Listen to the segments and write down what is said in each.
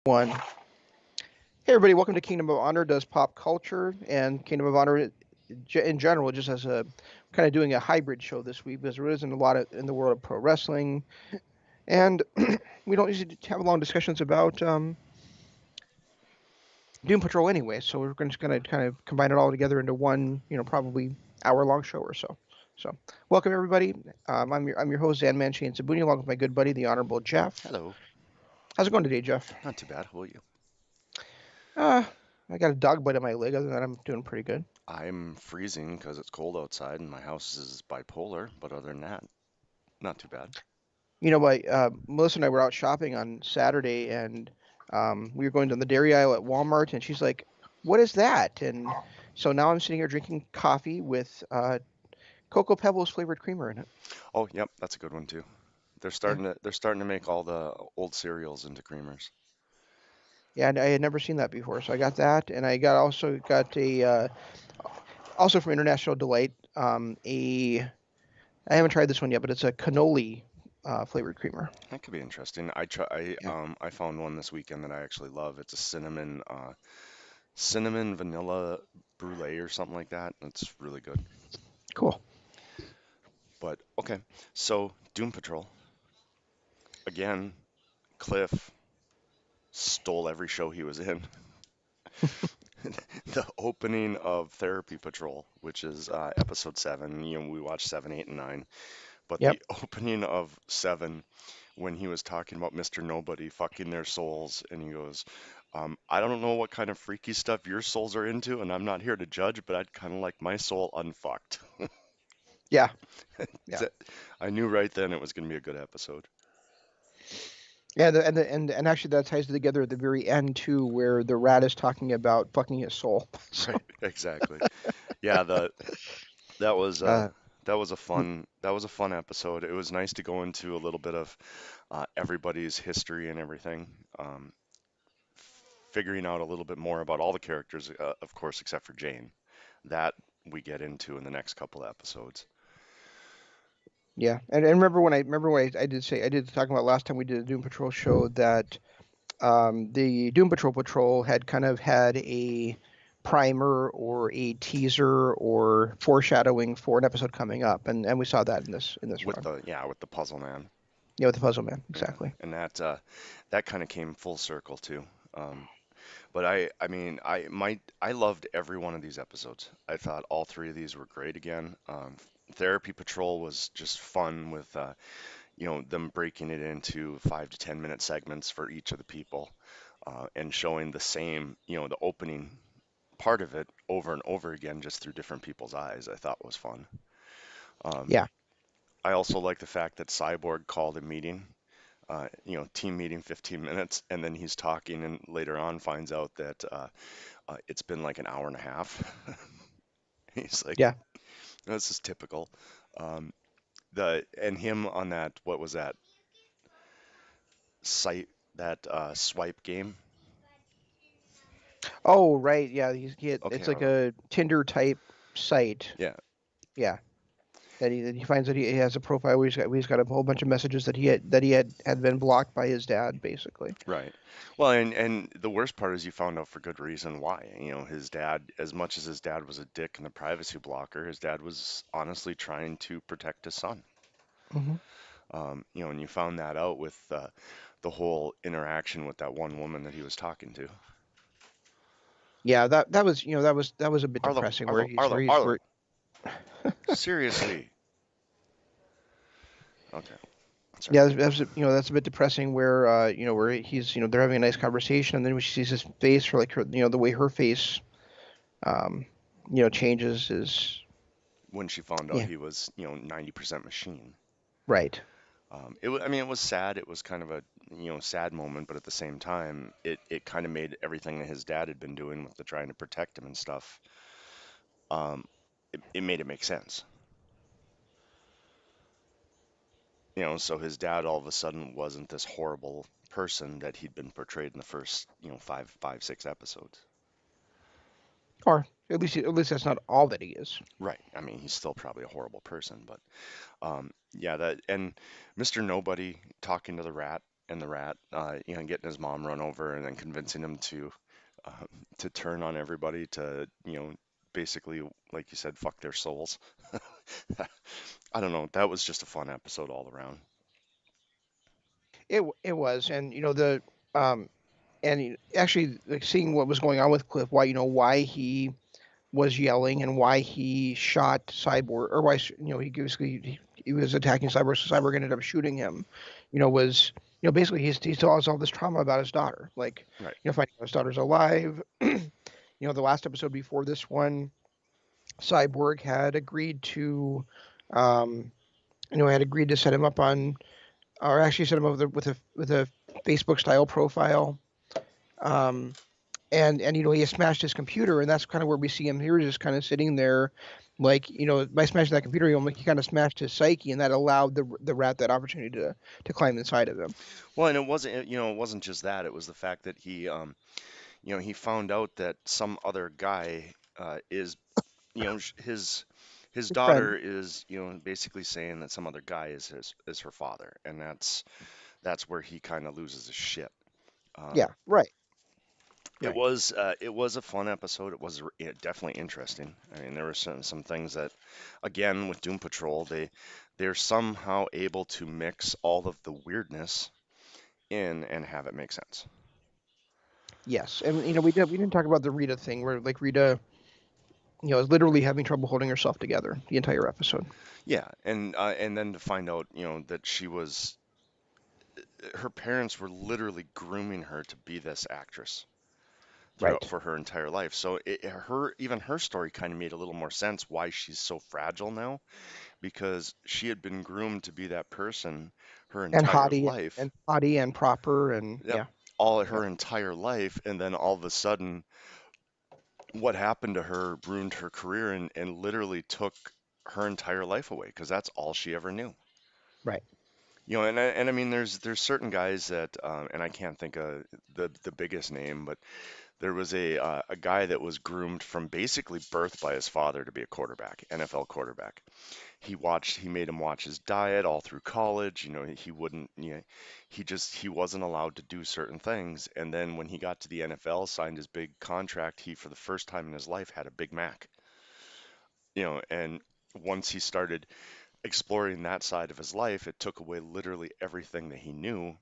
One. Hey, everybody, welcome to Kingdom of Honor Does Pop Culture and Kingdom of Honor in general, just as a kind of doing a hybrid show this week because there isn't a lot in the world of pro wrestling. And we don't usually have long discussions about Doom Patrol anyway, so we're just going to kind of combine it all together into one, probably hour-long show or so. So, welcome everybody. I'm your host, Zan Manchi Sabuni, along with my good buddy, the Honorable Jeff. Hello. How's it going today, Jeff? Not too bad. How about you? Uh, I got a dog bite on my leg. Other than that, I'm doing pretty good. I'm freezing because it's cold outside and my house is bipolar, but other than that, not too bad. Melissa and I were out shopping on Saturday, and we were going to the dairy aisle at Walmart, and she's like, "What is that?" And so now I'm sitting here drinking coffee with Cocoa Pebbles flavored creamer in it. Oh, yep, that's a good one too. They're Yeah, starting to make all the old cereals into creamers. yeah, and I had never seen that before, so I got that, and I got also got a also from International Delight a I haven't tried this one yet, but it's a cannoli flavored creamer. That could be interesting. I Yeah, I found one this weekend that I actually love. It's a cinnamon vanilla brulee or something like that. It's really good. cool. But okay, so Doom Patrol again. Cliff stole every show he was in. The opening of Therapy Patrol, which is episode 7. We watched 7, 8, and 9. But Yep. the opening of 7, when he was talking about Mr. Nobody fucking their souls, and he goes, I don't know what kind of freaky stuff your souls are into, and I'm not here to judge, but I'd kind of like my soul unfucked. Yeah. Yeah. I knew right then it was going to be a good episode. Yeah, and actually that ties together at the very end too, where the rat is talking about fucking his soul. So, Right, exactly. Yeah, that was uh, that was a fun episode. It was nice to go into a little bit of everybody's history and everything, figuring out a little bit more about all the characters, of course, except for Jane. That we get into in the next couple of episodes. yeah, and remember when I did talk about last time we did a Doom Patrol show that the Doom Patrol had kind of had a primer or a teaser or foreshadowing for an episode coming up, and we saw that in this With run. the Puzzle Man. Yeah, with the Puzzle Man, Yeah, exactly. and that kind of came full circle too. But I mean, I loved every one of these episodes. I thought all three of these were great again. Therapy Patrol was just fun with them breaking it into 5 to 10 minute segments for each of the people, and showing the same, the opening part of it over and over again just through different people's eyes. I thought was fun. Um, Yeah, I also like the fact that Cyborg called a meeting, team meeting 15 minutes, and then he's talking, and later on finds out that it's been like an hour and a half. He's like, yeah. this is typical. The and him on that, what was that site, that swipe game? Oh, right. Yeah, Okay, it's like a Tinder type site. yeah, Yeah, that he finds that he has a profile where he's got a whole bunch of messages that he had been blocked by his dad, basically. right. Well, and the worst part is you found out for good reason why. His dad, as much as his dad was a dick and a privacy blocker, his dad was honestly trying to protect his son. Hmm. And you found that out with the whole interaction with that one woman that he was talking to. Yeah, that was a bit Arlo, depressing where Arlo, he's where Arlo, he's Arlo. where. Seriously. Okay, sorry. Yeah, that's a bit depressing where where they're having a nice conversation, and then when she sees his face, or like the way her face um changes is. When she found out Yeah, he was, 90% machine. right. I mean, it was sad. It was kind of a, sad moment, but at the same time, it kind of made everything that his dad had been doing with the trying to protect him and stuff, um, it made it make sense. So his dad all of a sudden wasn't this horrible person that he'd been portrayed in the first, five, 6 episodes. Or at least that's not all that he is. Right. I mean, he's still probably a horrible person, but yeah, that and Mr. Nobody talking to the rat. and the rat, getting his mom run over and then convincing him uh, to turn on everybody to, basically, like you said, fuck their souls. I don't know. That was just a fun episode all around. It was, and um actually, like, seeing what was going on with Cliff, why he was yelling and why he shot Cyborg, or why he basically he was attacking Cyborg, so Cyborg ended up shooting him. Was basically he still has all this trauma about his daughter, like Right. finding out his daughter's alive. The last episode before this one, Cyborg had agreed to, um, had agreed to set him up on, or actually set him up with a Facebook style profile. Um, and he has smashed his computer, and that's kind of where we see him here, just kind of sitting there, like by smashing that computer, he kind of smashed his psyche, and that allowed the rat that opportunity to climb inside of him. Well, and it wasn't just that. It was the fact that he found out that some other guy is, his His friend. daughter is, basically saying that some other guy is her father, and that's where he kind of loses his shit. Yeah, Um, right, it right. was it was a fun episode. It was definitely interesting. I mean, there were some things that, again, with Doom Patrol, they're somehow able to mix all of the weirdness in and have it make sense. Yes, and we didn't talk about the Rita thing, where like Rita, is literally having trouble holding herself together the entire episode. Yeah, and then to find out, that her parents were literally grooming her to be this actress throughout Right. for her entire life. So her story kind of made a little more sense why she's so fragile now, because she had been groomed to be that person her And entire haughty life. and haughty and proper, and Yep, yeah, all yeah, her entire life, and then all of a sudden, what happened to her ruined her career and literally took her entire life away because that's all she ever knew. right. And I mean, there's certain guys that, and I can't think of the biggest name, but there was a guy that was groomed from basically birth by his father to be a quarterback, NFL quarterback. He made him watch his diet all through college. He wouldn't, he wasn't allowed to do certain things. And then when he got to the NFL, signed his big contract, he, for the first time in his life, had a Big Mac. And once he started exploring that side of his life, it took away literally everything that he knew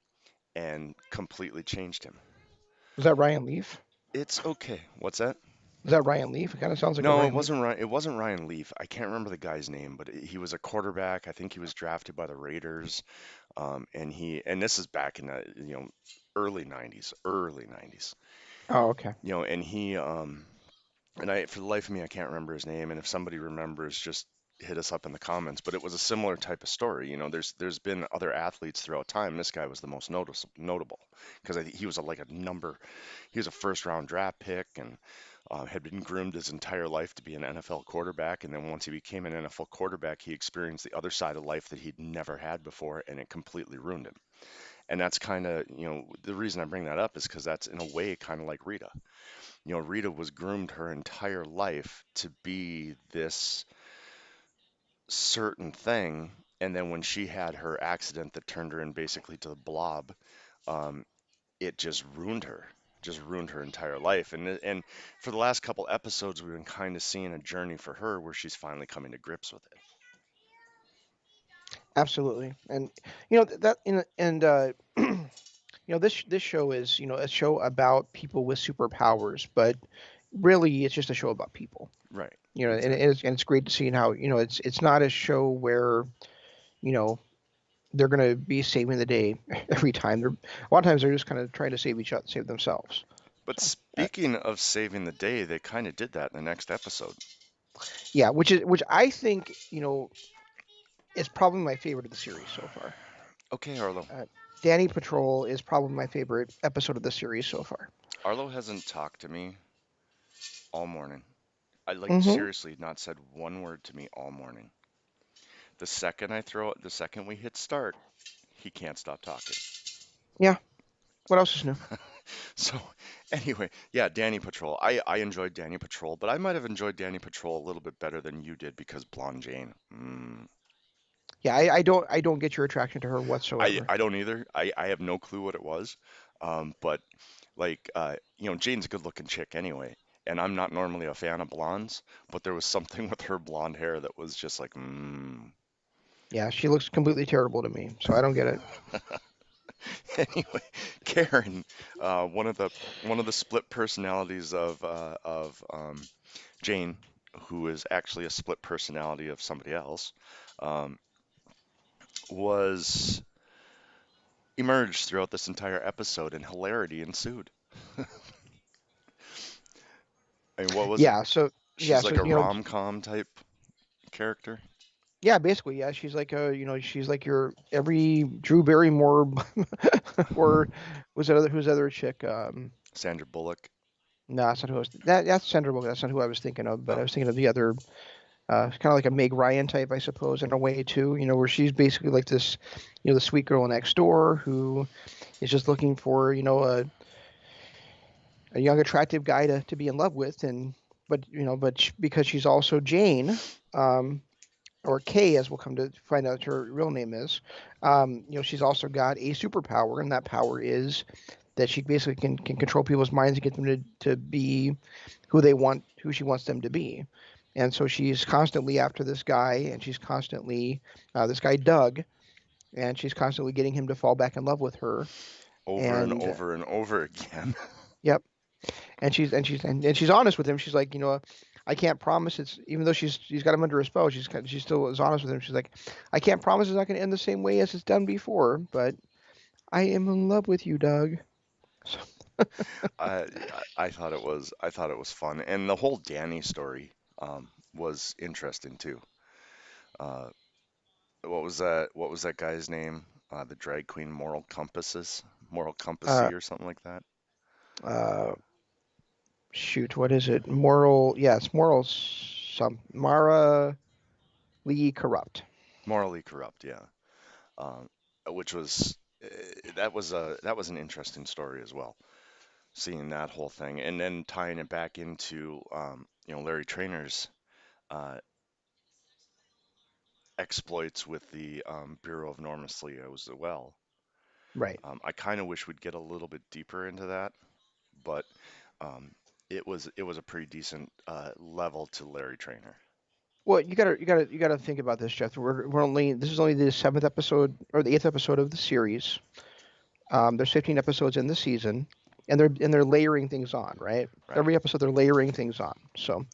and completely changed him. Was that Ryan Leaf? It's okay. What's that? Was that Ryan Leaf? It kind of sounds like a No, it Ryan Leaf. wasn't Ryan. It wasn't Ryan Leaf. I can't remember the guy's name, but he was a quarterback. I think he was drafted by the Raiders. And this is back in the early '90s, early '90s. Oh, okay. And I, for the life of me, I can't remember his name. And if somebody remembers, just hit us up in the comments. But it was a similar type of story. There's been other athletes throughout time. This guy was the most notable because he was like a number. He was a first round draft pick and had been groomed his entire life to be an NFL quarterback. And then once he became an NFL quarterback, he experienced the other side of life that he'd never had before, and it completely ruined him. And that's kind of, the reason I bring that up is because that's in a way kind of like Rita. Rita was groomed her entire life to be this certain thing. And then when she had her accident that turned her in basically to the blob, um, it just ruined her entire life. And for the last couple episodes, we've been kind of seeing a journey for her where she's finally coming to grips with it. Absolutely. And that and this show is a show about people with superpowers, but really it's just a show about people. Right. And Exactly. it's great to see how it's not a show where you know they're going to be saving the day every time. They're a lot of times they're just kind of trying to save each other, save themselves. But So speaking of saving the day, they kind of did that in the next episode. yeah, which I think is probably my favorite of the series so far. Okay, Arlo. Uh, Danny Patrol is probably my favorite episode of the series so far. Arlo hasn't talked to me all morning. I like Hmm. seriously not said one word to me all morning. The second we hit start, he can't stop talking. Yeah. What else is new? So anyway, yeah, Danny Patrol. I enjoyed Danny Patrol, but I might have enjoyed Danny Patrol a little bit better than you did because Blonde Jane. Yeah, I don't get your attraction to her whatsoever. I don't either. I have no clue what it was. But like Jane's a good-looking chick anyway, and I'm not normally a fan of blondes, but there was something with her blonde hair that was just like, Yeah, she looks completely terrible to me, so I don't get it. Anyway, Karen, one of the split personalities of Jane, who is actually a split personality of somebody else, um, was emerged throughout this entire episode, and hilarity ensued. I mean, what was it? Yeah, so She's like a you know, rom-com type character. yeah, basically, yeah, she's like a she's like your every Drew Barrymore or was that other who's the other chick? Sandra Bullock. No, that's not who I was. That's Sandra Bullock. That's not who I was thinking of. But I Oh, was thinking of the other, kind of like a Meg Ryan type, I suppose, in a way too. Where she's basically like this, the sweet girl next door who is just looking for, a young attractive guy to be in love with, and because she's also Jane, um, or Kay, as we'll come to find out her real name is, she's also got a superpower, and that power is that she basically can control people's minds and get them to be who she wants them to be. And so she's constantly after this guy, and she's constantly this guy Doug, and she's constantly getting him to fall back in love with her. over and And over and over again. yep, and she's honest with him. She's like, I can't promise it's even though she's got him under a spell. She still is honest with him. She's like, I can't promise it's not going to end the same way as it's done before, but I am in love with you, Doug. So, I thought it was fun, and the whole Danny story was interesting too. Uh, what was that guy's name? The drag queen Moral uh, Compassy or something like that. uh, shoot, what is it? Moral, yes, moral. Some Mara Lee Corrupt. Morally corrupt, yeah. Um, which was that was an interesting story as well. Seeing that whole thing and then tying it back into Larry Trainer's uh, exploits with the Bureau of Normalcy as well. Right. I kind of wish we'd get a little bit deeper into that, but um, it was a pretty decent level to Larry Trainer. Well, you gotta think about this, Jeff. We're only this is only the seventh episode or the eighth episode of the series. There's 15 episodes in the season, and they're layering things on, right? Right. Every episode they're layering things on. So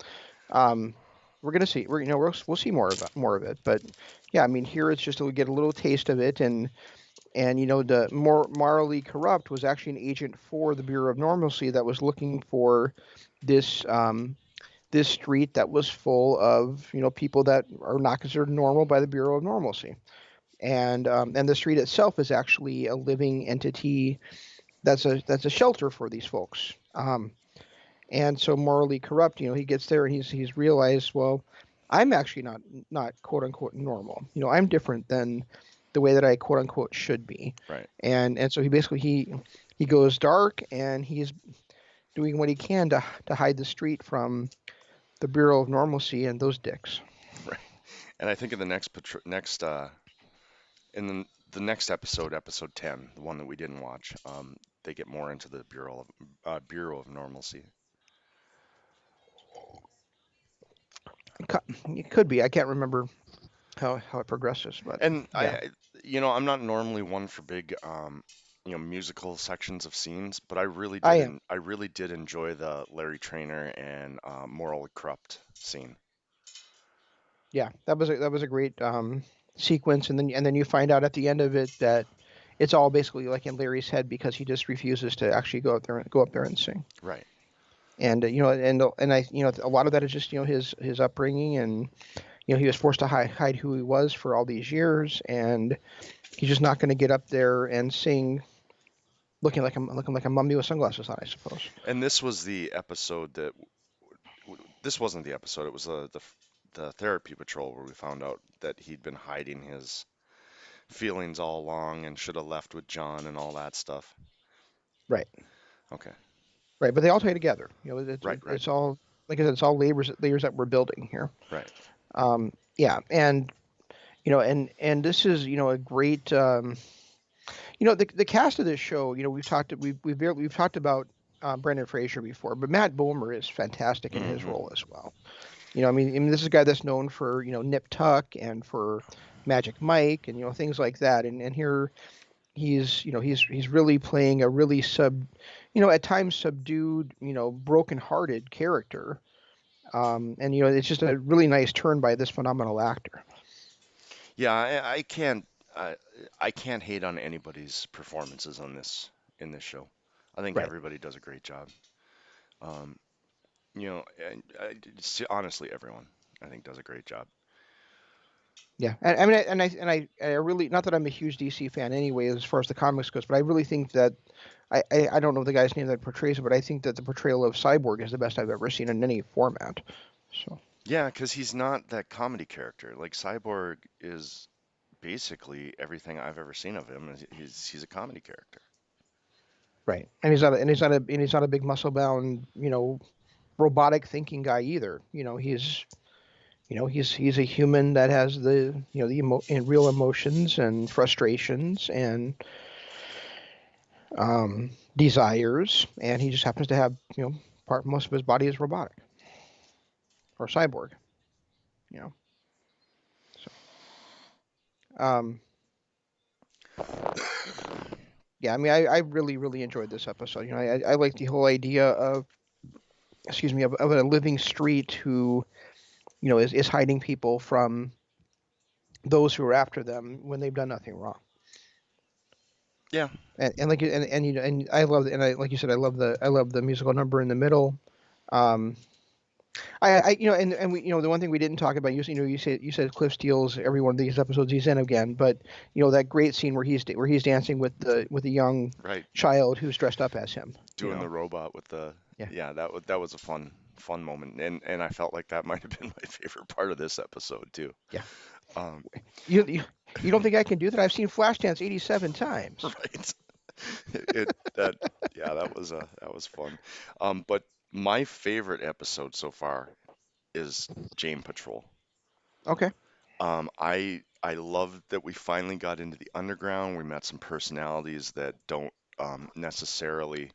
um, we're gonna see. We'll see more of it. But yeah, I mean, here it's just we get a little taste of it, and the more morally corrupt was actually an agent for the Bureau of Normalcy that was looking for this this street that was full of people that are not considered normal by the Bureau of Normalcy. And the street itself is actually a living entity that's a shelter for these folks. And so morally corrupt, he gets there and he's realized, well, I'm actually not quote unquote normal. I'm different than the way that I quote unquote should be. Right. And so he basically he goes dark and he's doing what he can to hide the street from the Bureau of Normalcy and those dicks. Right. And I think in the the next episode, episode 10, the one that we didn't watch, they get more into the Bureau of Normalcy. It could be. I can't remember how it progresses, but And yeah, I'm not normally one for big, musical sections of scenes, but I am. I really did enjoy the Larry Trainer and Moral Corrupt scene. Yeah, that was a great sequence, and then you find out at the end of it that it's all basically like in Larry's head because he just refuses to actually go up there and sing. Right. And I a lot of that is just his upbringing, and he was forced to hide who he was for all these years, and he's just not going to get up there and sing looking like a mummy with sunglasses on, I suppose. And this wasn't the episode. It was the therapy patrol where we found out that he'd been hiding his feelings all along and should have left with John and all that stuff. Right, Okay. right, but they all tie together. Right, right, It's all like I said, it's all layers that we're building here. right. Yeah, and And this is a great the cast of this show. We've talked about Brendan Fraser before, but Matt Bomer is fantastic in his Hmm. role as well. I mean, this is a guy that's known for Nip Tuck and for Magic Mike and things like that. And here he's really playing a really at times subdued, broken-hearted character. And it's just a really nice turn by this phenomenal actor. Yeah, I, I can't hate on anybody's performances on this in this show. I think Right. everybody does a great job. Um, and honestly, everyone I think does a great job. Yeah, and I mean, and I really, not that I'm a huge DC fan anyway, as far as the comics goes, but I really think that I don't know the guy's name that portrays it, but I think that the portrayal of Cyborg is the best I've ever seen in any format. So Yeah, because he's not that comedy character. Like Cyborg is basically everything I've ever seen of him. He's a comedy character. right, and he's not a big muscle bound, robotic thinking guy either. He's a human that has and real emotions and frustrations and desires, and he just happens to have part most of his body is robotic or cyborg. You know, so um, yeah, I mean, I really really enjoyed this episode. I like the whole idea of excuse me of a living street who is hiding people from those who are after them when they've done nothing wrong. Yeah, And like and I love and I like you said I love the musical number in the middle. Um, and we the one thing we didn't talk about you said Cliff Steele's every one of these episodes he's in again, but that great scene where he's dancing with the young right. child who's dressed up as him. Doing the robot with the Yeah, yeah, that was a fun moment, and I felt like that might have been my favorite part of this episode too. yeah. Um, You don't think I can do that? I've seen Flashdance 87 times. right. It that yeah, that was fun. But my favorite episode so far is Jane Patrol. Okay. I love that we finally got into the underground. We met some personalities that don't necessarily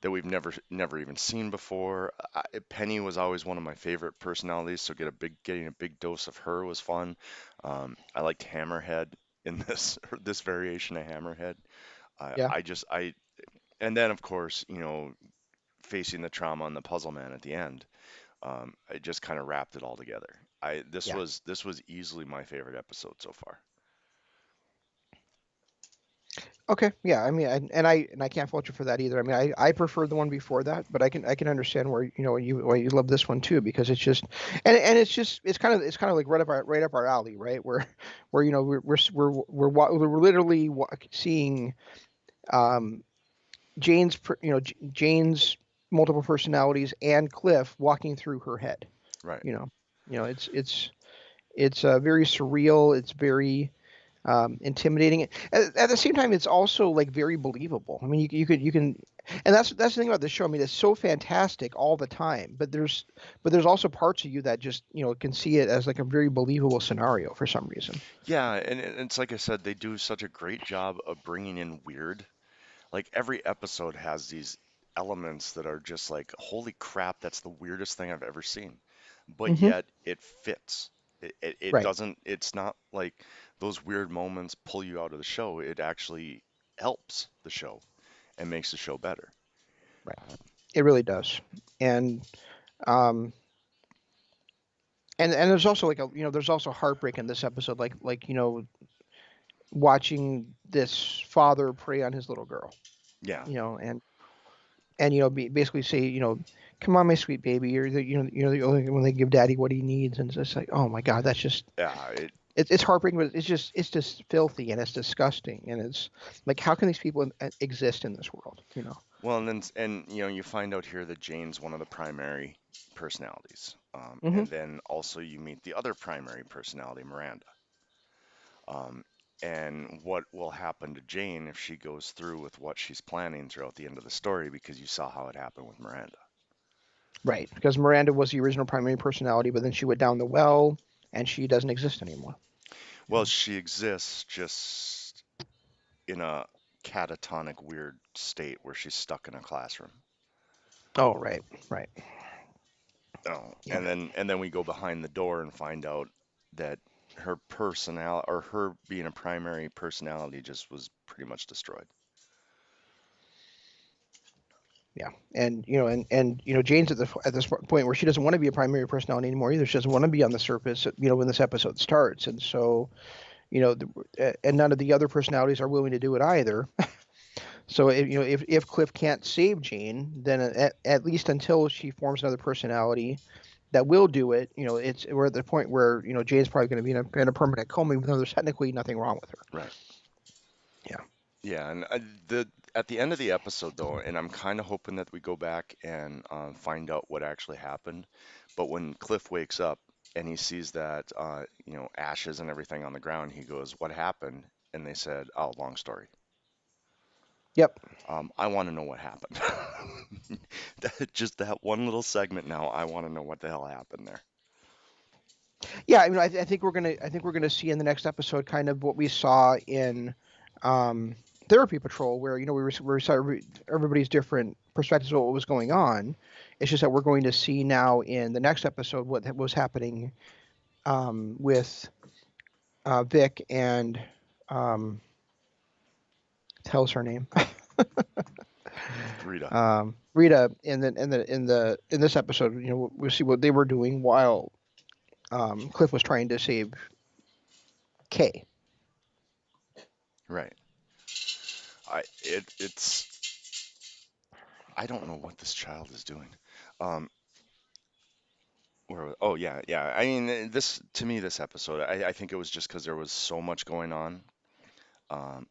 that we've never even seen before. Penny was always one of my favorite personalities, so getting a big dose of her was fun. I liked Hammerhead in this this variation of Hammerhead. I Yeah. I just I and then of course facing the trauma on the Puzzle Man at the end. I just kind of wrapped it all together. I Yeah. this was easily my favorite episode so far. Okay. Yeah. I mean, and I can't fault you for that either. I mean, I prefer the one before that, but I can understand why you love this one too because it's just and it's just it's kind of like right up our alley, right? Where we're literally seeing um Jane's multiple personalities and Cliff walking through her head. Right. You know, it's very surreal. It's very intimidating. At the same time, it's also like very believable. I mean, you can, and that's the thing about the show. I mean, it's so fantastic all the time, but there's also parts of you that just can see it as like a very believable scenario for some reason. Yeah, and it's like I said, they do such a great job of bringing in weird. Like every episode has these elements that are just like, holy crap, that's the weirdest thing I've ever seen. But Hmm. yet it fits. It Right, doesn't, it's not like those weird moments pull you out of the show. It actually helps the show and makes the show better. right. It really does, and um, and there's also there's also heartbreak in this episode, like watching this father prey on his little girl, Yeah. and basically say, come on, my sweet baby, you're the only one that give daddy what he needs, and it's just like, oh my god, that's just Yeah. It, it's heartbreaking, but it's just filthy and it's disgusting, and it's like, how can these people exist in this world? well, and you find out here that Jane's one of the primary personalities. Hmm. And then also you meet the other primary personality, Miranda. Um, and what will happen to Jane if she goes through with what she's planning throughout the end of the story, because you saw how it happened with Miranda. Right, because Miranda was the original primary personality, but then she went down the well, and she doesn't exist anymore. Well, she exists just in a catatonic, weird state where she's stuck in a classroom. Oh, right, right. Oh, Yeah. and then we go behind the door and find out that her personality or her being a primary personality just was pretty much destroyed. Yeah, and Jane's at this point where she doesn't want to be a primary personality anymore either. She doesn't want to be on the surface, when this episode starts, and so and none of the other personalities are willing to do it either. So if Cliff can't save Jane, then at least until she forms another personality that will do it, we're at the point where Jane's probably going to be in a permanent coma, even though there's technically nothing wrong with her. Right. Yeah. Yeah, and the at the end of the episode though, and I'm kind of hoping that we go back and find out what actually happened. But when Cliff wakes up and he sees that ashes and everything on the ground, he goes, "What happened?" And they said, "Oh, long story." Yep. I want to know what happened. Just that one little segment now, I want to know what the hell happened there. Yeah, I think we're gonna see in the next episode kind of what we saw in um, Therapy Patrol, where we saw everybody's different perspectives of what was going on. It's just that we're going to see now in the next episode what was happening with Vic and um, hell's her name, Rita. Rita. In this episode, we'll see what they were doing while Cliff was trying to save Kay. Right. It's I don't know what this child is doing. Um, oh yeah, yeah. I mean, this to me, this episode, I think it was just because there was so much going on, um,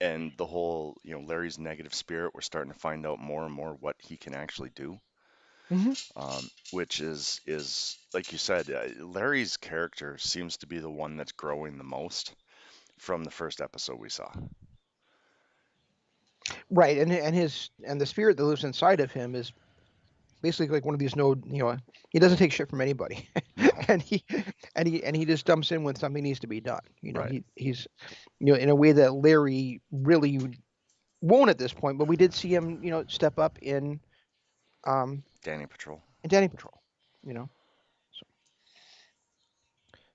and the whole, Larry's negative spirit. We're starting to find out more and more what he can actually do, Hmm. which is like you said, Larry's character seems to be the one that's growing the most from the first episode we saw. Right, and the spirit that lives inside of him is basically like one of these no, he doesn't take shit from anybody, No, and he just dumps in when something needs to be done. right. He's in a way that Larry really won't at this point, but we did see him step up um Danny Patrol. in Danny Patrol, you know.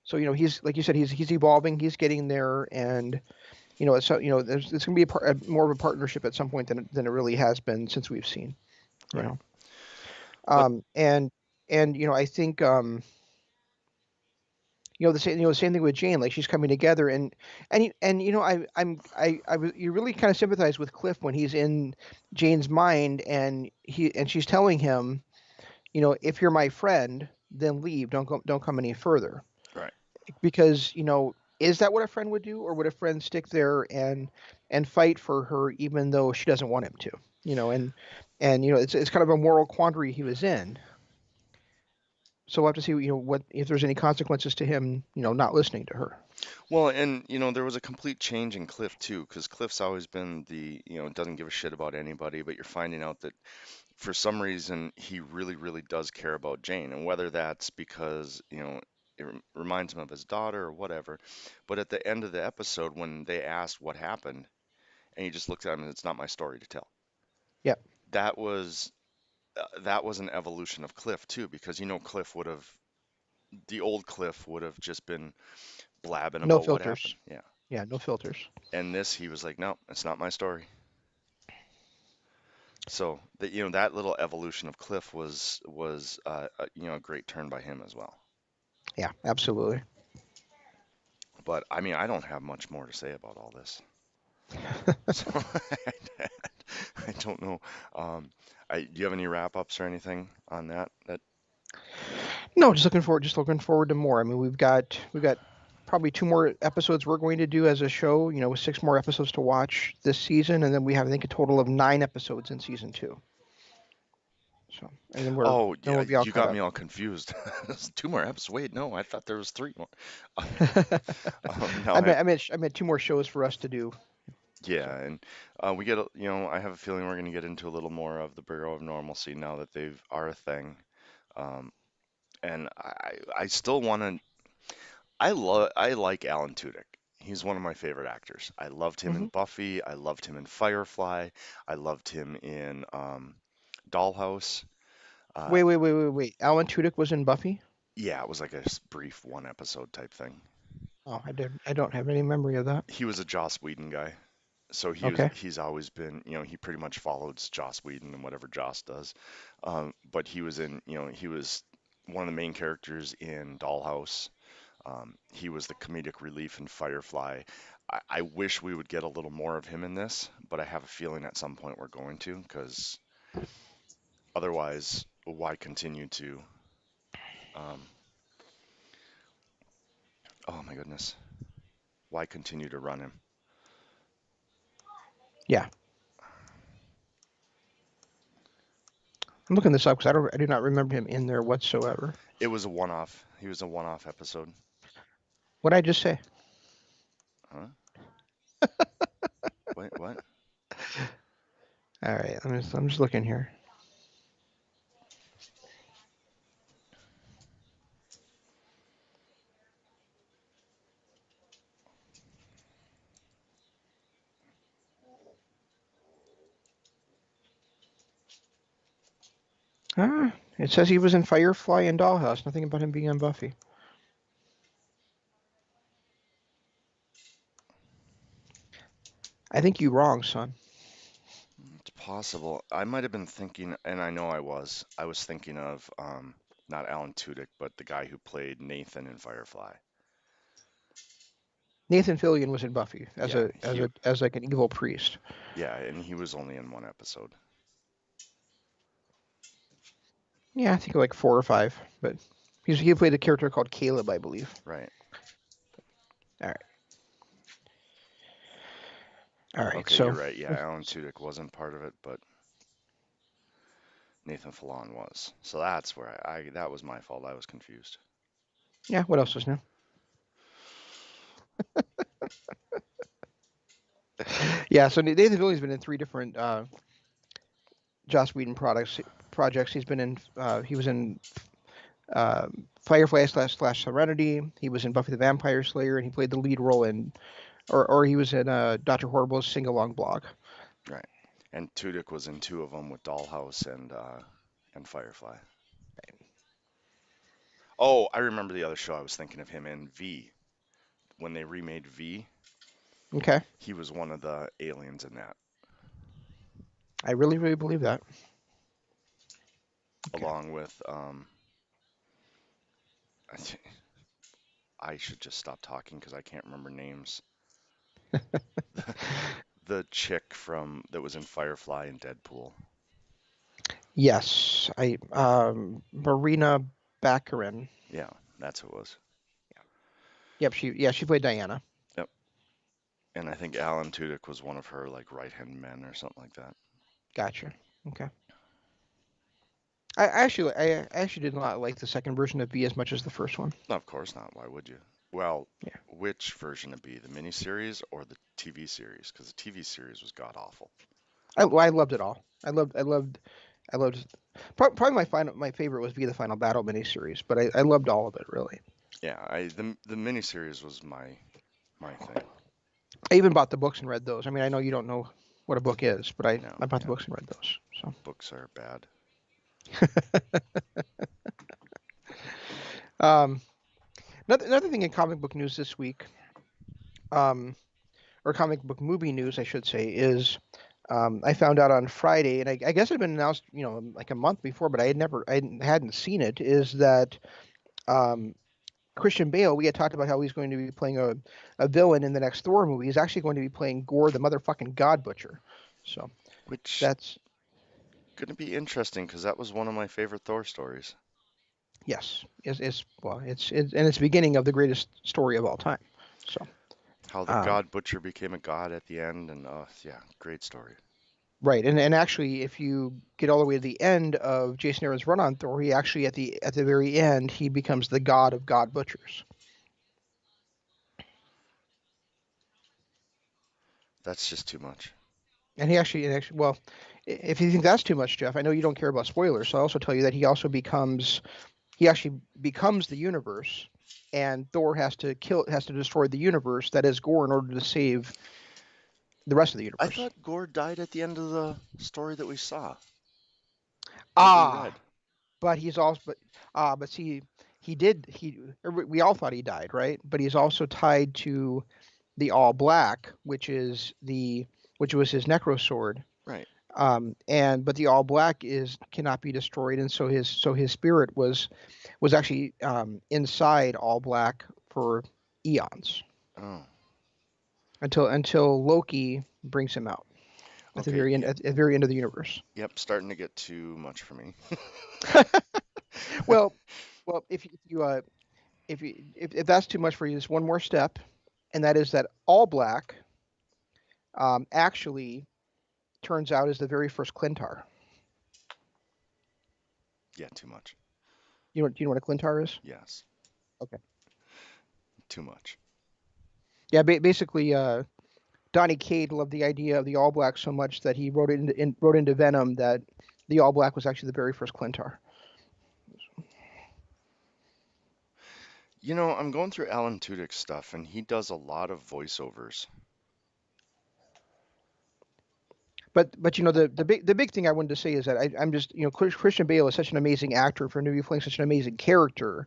So he's like you said, he's evolving, he's getting there, and so it's going to be more of a partnership at some point than it really has been since we've seen, you Right. know. But Um, and I think the same thing with Jane. Like she's coming together, and you really kind of sympathize with Cliff when he's in Jane's mind, and she's telling him, if you're my friend, then leave. Don't come any further. right. Because is that what a friend would do, or would a friend stick there and fight for her even though she doesn't want him to? And it's kind of a moral quandary he was in. So we'll have to see, what if there's any consequences to him, not listening to her. Well, and there was a complete change in Cliff too, because Cliff's always been the, doesn't give a shit about anybody, but you're finding out that for some reason he really, really does care about Jane, and whether that's because, it reminds him of his daughter or whatever. But at the end of the episode, when they asked what happened, and he just looked at him and it's not my story to tell. Yeah, That was an evolution of Cliff too, because Cliff would have the old Cliff would have just been blabbing no about what happened. filters. Yeah. Yeah, no filters. And this, he was like, no, it's not my story. So that that little evolution of Cliff was a great turn by him as well. Yeah, absolutely. But I mean, I don't have much more to say about all this. So I don't know. Um, do you have any wrap ups or anything on that? That No, just looking forward to more. I mean, we've got probably two more episodes we're going to do as a show. With six more episodes to watch this season, and then we have, I think, a total of 9 episodes in season two. So, and then Oh, yeah, we'll be all you caught got up. me all confused. There's two more episodes. Wait, no, I thought there was three more. Now I meant two more shows for us to do. yeah, So, and we get, I have a feeling we're going to get into a little more of the Bureau of Normalcy now that they've are a thing. Um, and I still want to. I like Alan Tudyk. He's one of my favorite actors. I loved him in Hmm. Buffy. I loved him in Firefly. I loved him in Dollhouse. Uh, Wait. Alan Tudyk was in Buffy? yeah, it was like a brief one episode type thing. Oh, I don't have any memory of that. He was a Joss Whedon guy. So Okay. he's always been, he pretty much followed Joss Whedon and whatever Joss does. But he was in, he was one of the main characters in Dollhouse. He was the comedic relief in Firefly. I wish we would get a little more of him in this, but I have a feeling at some point we're going to, because otherwise, why continue to? Um, oh my goodness, why continue to run him? Yeah. I'm looking this up because I do not remember him in there whatsoever. It was a one-off. He was a one-off episode. What did I just say? Huh? Wait, what? All right, I'm just looking here. Ah, it says he was in Firefly and Dollhouse. Nothing about him being on Buffy. I think you wrong, son. It's possible. I might have been thinking, and I know I was thinking of not Alan Tudyk, but the guy who played Nathan in Firefly. Nathan Fillion was in Buffy Yeah, as like an evil priest. yeah, and he was only in one episode. Yeah, I think like 4 or 5, but he played a character called Caleb, I believe. Right. All right, all right. Okay, you're So right. Yeah, Alan Tudyk wasn't part of it, but Nathan Fillion was. So that's where that was my fault. I was confused. yeah, what else is new? Yeah, so Nathan Fillion's been in 3 different Joss Whedon projects. He's been in. He was in uh, Firefly slash Serenity. He was in Buffy the Vampire Slayer, and he played the lead role in, or he was in Doctor Horrible's sing along blog. Right. And Tudyk was in two of them with Dollhouse and Firefly. Oh, I remember the other show I was thinking of him in, V. When they remade V, Okay, he was one of the aliens in that, I really believe that. Okay. along with I, I should just stop talking because I can't remember names. The chick from that was in Firefly and Deadpool. Yes, I Marina Baccarin. Yeah, that's who it was. Yep, she played Diana. Yep. And I think Alan Tudyk was one of her like right-hand men or something like that. Gotcha. Okay. I actually did not like the second version of B as much as the first one. No, of course not. Why would you? Well, Yeah. which version of B, the miniseries or the TV series? Because the TV series was god awful. I loved it all. I loved. Probably my favorite was Be the Final Battle miniseries, but I loved all of it really. Yeah, the miniseries was my thing. I even bought the books and read those. I mean, I know you don't know what a book is, but No, I bought the yeah, books and read those. So books are bad. um, another thing in comic book news this week, um, or comic book movie news, I should say, is I found out on Friday, and I guess it had been announced, like a month before, but I hadn't seen it. Is that um, Christian Bale? We had talked about how he's going to be playing a villain in the next Thor movie. He's actually going to be playing Gore, the motherfucking God Butcher. So Which that's going to be interesting because that was one of my favorite Thor stories. yes, it's well, and it's the beginning of the greatest story of all time. So How the um, God Butcher became a god at the end, and yeah, great story. right, and actually, if you get all the way to the end of Jason Aaron's run on Thor, he actually at the very end he becomes the god of God Butchers. That's just too much. Well, if you think that's too much, Jeff, I know you don't care about spoilers, so I'll also tell you that he actually becomes the universe. and Thor has to destroy the universe that is Gore in order to save the rest of the I universe. thought Gore died at the end of the story that we saw, that we Ah, read. but he's also but see, we all thought he died, right? But he's also tied to the All Black, which was his Necro sword. Right. And but the All Black is cannot be destroyed, and so his spirit was actually inside All Black for eons Oh, until Loki brings him out at the okay. very end at the very end of the universe. Yep, starting to get too much for me. well, well, if that's too much for you, just one more step, and that is that All Black actually turns out is the very first Clintar. Yeah, too much. Do you know what a Clintar is? Yes, Okay. too much. Yeah, basically, Donny Cates loved the idea of the All Black so much that he wrote into Venom that the All Black was actually the very first Clintar. I'm going through Alan Tudyk's stuff, and he does a lot of voiceovers. But the big thing I wanted to say is that I'm just Christian Bale is such an amazing actor for him to be playing such an amazing character.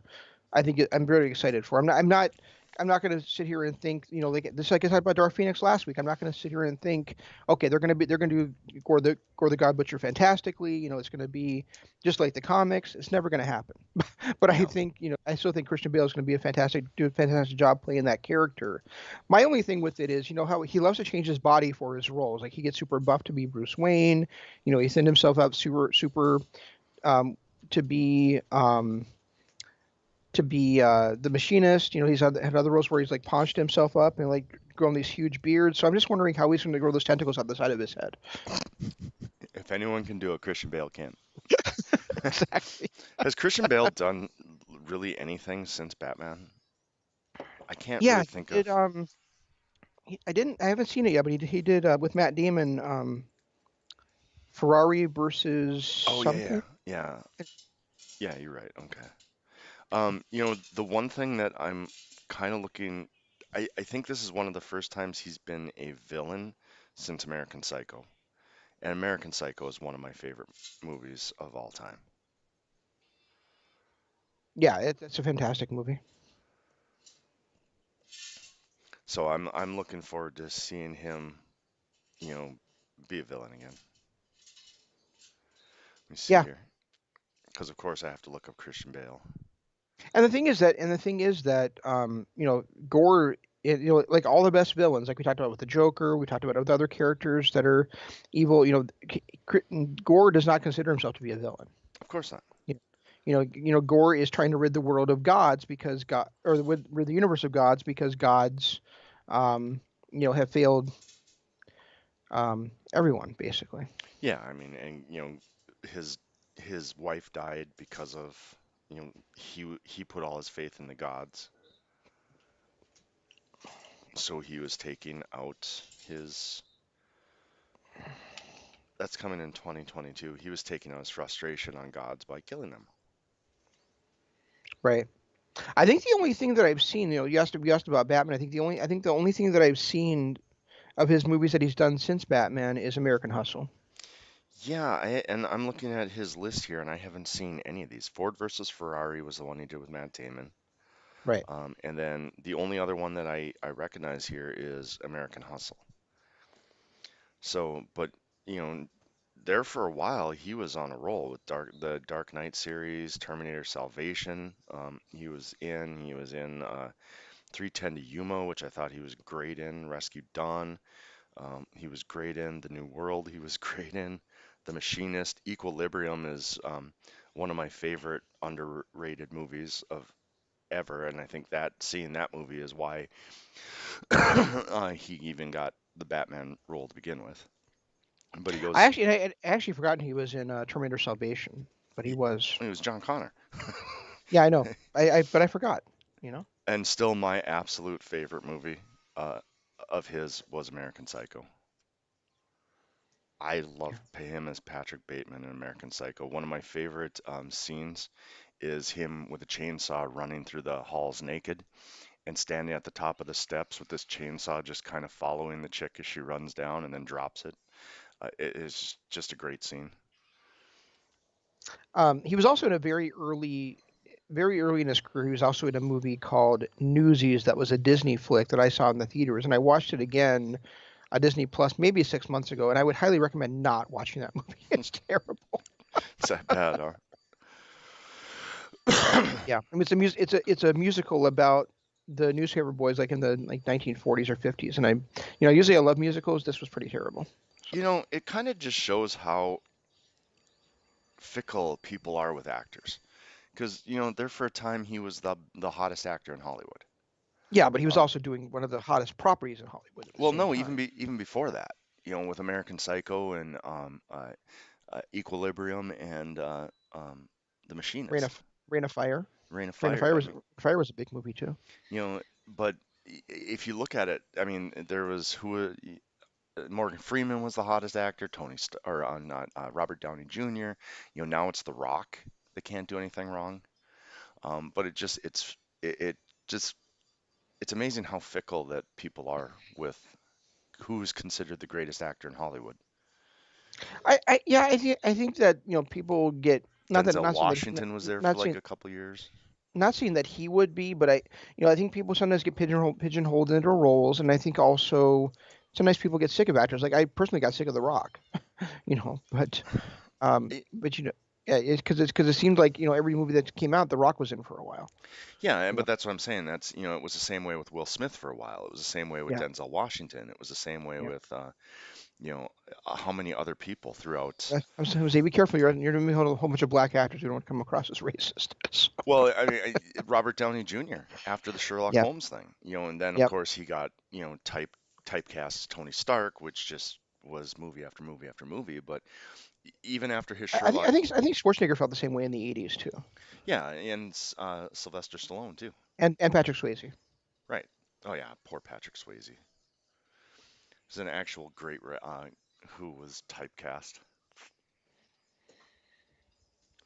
I'm very excited for. I'm not going to sit here and think like this. Like I talked about Dark Phoenix last week. I'm not going to sit here and think, okay, they're going to do Gore the God Butcher fantastically. It's going to be just like the comics. It's never going to happen. But I No. think I still think Christian Bale is going to do a fantastic job playing that character. My only thing with it is, how he loves to change his body for his roles. Like he gets super buff to be Bruce Wayne. He thinned himself up super um, to be the machinist. He's had other roles where he's like paunched himself up and like grown these huge beards. So I'm just wondering how he's going to grow those tentacles out the side of his head. If anyone can do it, Christian Bale can. Exactly. Has Christian Bale done really anything since Batman? I can't Yeah, really he think did. of. I haven't seen it yet, but he did with Matt Damon. Ferrari versus Oh yeah, yeah, something. yeah, yeah. You're right. Okay. The one thing that I'm kind of looking, I think this is one of the first times he's been a villain since American Psycho. And American Psycho is one of my favorite movies of all time. Yeah, it's a fantastic movie. So I'm looking forward to seeing him, you know, be a villain again. Let me see Yeah, here. Because of course I have to look up Christian Bale. and the thing is that Gore, like all the best villains, like we talked about with the Joker, we talked about with other characters that are evil. Gore does not consider himself to be a villain. Of course not. Gore is trying to rid the world of gods because God, or rid the universe of gods because gods, um, have failed everyone basically. Yeah, I mean, and his his wife died because of, he put all his faith in the gods. So he was taking out his, that's coming in 2022. He was taking out his frustration on gods by killing them. Right. I think the only thing that I've seen, you asked about Batman. I think the only thing that I've seen of his movies that he's done since Batman is American Hustle. Yeah, and I'm looking at his list here, and I haven't seen any of these. Ford versus Ferrari was the one he did with Matt Damon. Right. And then the only other one that I recognize here is American Hustle. So, but you know, there for a while he was on a roll with the Dark Knight series, Terminator Salvation. He was in 310 to Yuma, which I thought he was great in. Rescue Dawn. He was great in The New World. He was great in The Machinist. Equilibrium is one of my favorite underrated movies of ever, and I think that seeing that movie is why he even got the Batman role to begin with. But he I goes, actually I actually forgotten he was in Terminator Salvation, but he he, was. he was John Connor, Yeah, I know. But I forgot. You know. and still my absolute favorite movie uh, of his was American Psycho. I Yeah. love him as Patrick Bateman in American Psycho. One of my favorite scenes is him with a chainsaw running through the halls naked and standing at the top of the steps with this chainsaw just kind of following the chick as she runs down and then drops it. It is just a great scene. He was also in a very early in his career. He was also in a movie called Newsies that was a Disney flick that I saw in the theaters, and I watched it again on Disney Plus maybe 6 months ago, and I would highly recommend not watching that movie. It's terrible. It's that bad, huh? Yeah, I mean it's a musical about the newspaper boys like in the 1940s or 50s, and usually I love musicals. This was pretty terrible. So, It kind of just shows how fickle people are with actors. Because, there for a time he was the hottest actor in Hollywood. yeah, but he was Um, also doing one of the hottest properties in Hollywood at the well, same no, time. even before that, with American Psycho and Equilibrium and The Rain Machinist, of Rain of Fire. Reign of Rain of Fire. Fire I was mean, Fire was a big movie too. but if you look at it, I mean, there was Morgan Freeman was the hottest actor, Tony St or not Robert Downey Jr. Now it's The Rock that can't do anything wrong. But it just it's amazing how fickle that people are with who's considered the greatest actor in Hollywood. Yeah, I think that people get not that Denzel not saying that Washington was there for not like saying a couple years. not saying that he would be, but I think people sometimes get pigeonholed into roles, and I think also sometimes people get sick of actors. Like I personally got sick of The Rock, but It- yeah, because it seemed like every movie that came out, The Rock was in for a while. yeah, You but know, that's what I'm saying. It was the same way with Will Smith for a while. It was the same way with yeah, Denzel Washington. It was the same way yeah. with you know, how many other people throughout. I'm saying, be careful. You're doing a whole bunch of black actors who don't come across as racist. So, Well, I mean, Robert Downey Jr. after the Sherlock yeah, Holmes thing, and then of yep. course he got, typecast as Tony Stark, which just was movie after movie after movie. But even after his I think Sherlock, I think I think Schwarzenegger felt the same way in the '80s too, yeah, and Sylvester Stallone too, and Patrick Swayze. right? Oh yeah, poor Patrick Swayze. He's an actual great who was typecast.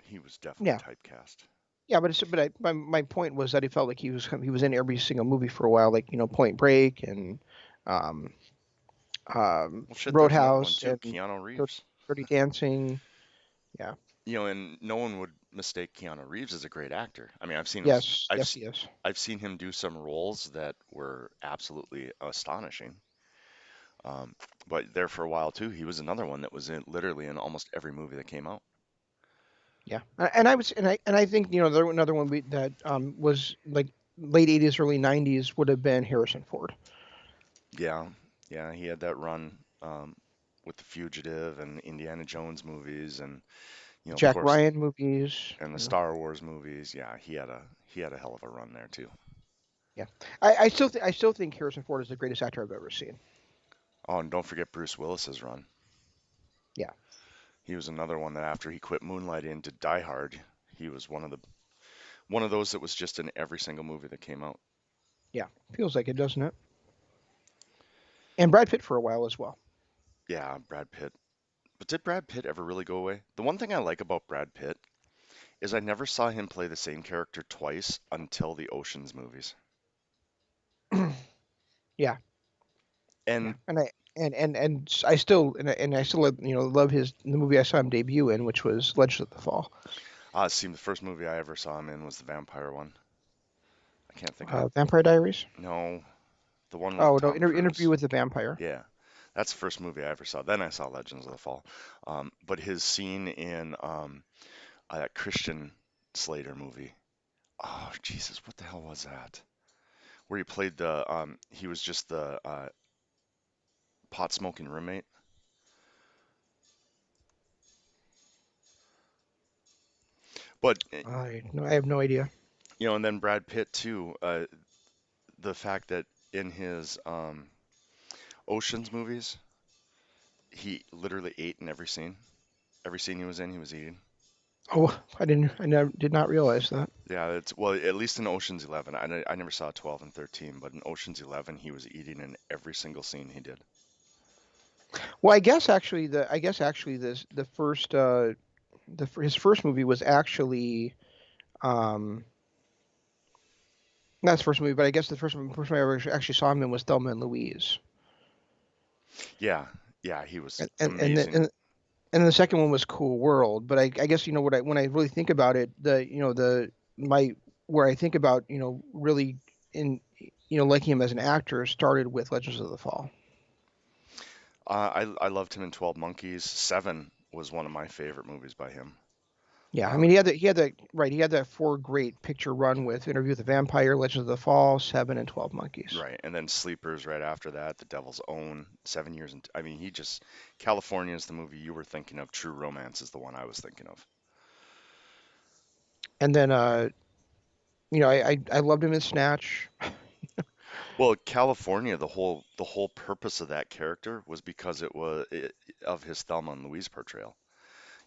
He was definitely Yeah, typecast. yeah, my point was that he felt like he was in every single movie for a while, like Point Break and um, Well, shit, there's another one Roadhouse too, and Keanu Dir- Reeves. Dirty Dancing. Yeah, And no one would mistake Keanu Reeves as a great actor. I mean, yes, I've yes, s- he is. I've seen him do some roles that were absolutely astonishing. Um, but there for a while too, he was another one that was literally in almost every movie that came out. Yeah, and I think another one that was like late '80s, early '90s would have been Harrison Ford. Yeah, yeah, he had that run with The Fugitive and Indiana Jones movies, and of Jack course, Ryan movies. and the Star Wars movies. Yeah, he had a hell of a run there too. Yeah, I still think Harrison Ford is the greatest actor I've ever seen. Oh, and don't forget Bruce Willis's run. Yeah, He was another one that after he quit moonlighting and did Die Hard, he was one of those that was just in every single movie that came out. yeah, feels like it, doesn't it? And Brad Pitt for a while as well. Yeah, Brad Pitt. But did Brad Pitt ever really go away? The one thing I like about Brad Pitt is I never saw him play the same character twice until the Oceans movies. Yeah, yeah, And and I still love his the movie I saw him debut in, which was Legend of the Fall. see, the first movie I ever saw him in was the vampire one. I can't think of it. Vampire Diaries. No, the one with Oh no, Tom Interview Cruise. with the Vampire. Yeah, that's the first movie I ever saw. Then I saw Legends of the Fall. But his scene in that Christian Slater movie. Oh, Jesus, what the hell was that? Where he played he was just the pot smoking roommate. But I have no idea. and then Brad Pitt too. The fact that in his Ocean's movies, he literally ate in every scene. Every scene he was in, he was eating. Oh, I never did not realize that. Yeah, it's well, at least in Ocean's 11. I never saw 12 and 13, but in Ocean's 11, he was eating in every single scene he did. Well, I guess actually this the first his first movie was actually Um, that's the first movie, but I guess the first movie I ever actually saw him in was Thelma and Louise. Yeah, yeah, he was And then amazing. and then the second one was Cool World. But I guess what I when I really think about it, the my where I think about really in liking him as an actor started with Legends of the Fall. I loved him in 12 Monkeys. Seven was one of my favorite movies by him. Yeah, I mean Um, he had that four great picture run with Interview with the Vampire, Legends of the Fall, Seven, and 12 Monkeys. right, and then Sleepers right after that, The Devil's Own, 7 Years. And I mean, he just California is the movie you were thinking of. True Romance is the one I was thinking of. And then I loved him in Snatch. Well, California, the whole purpose of that character was because of his Thelma and Louise portrayal.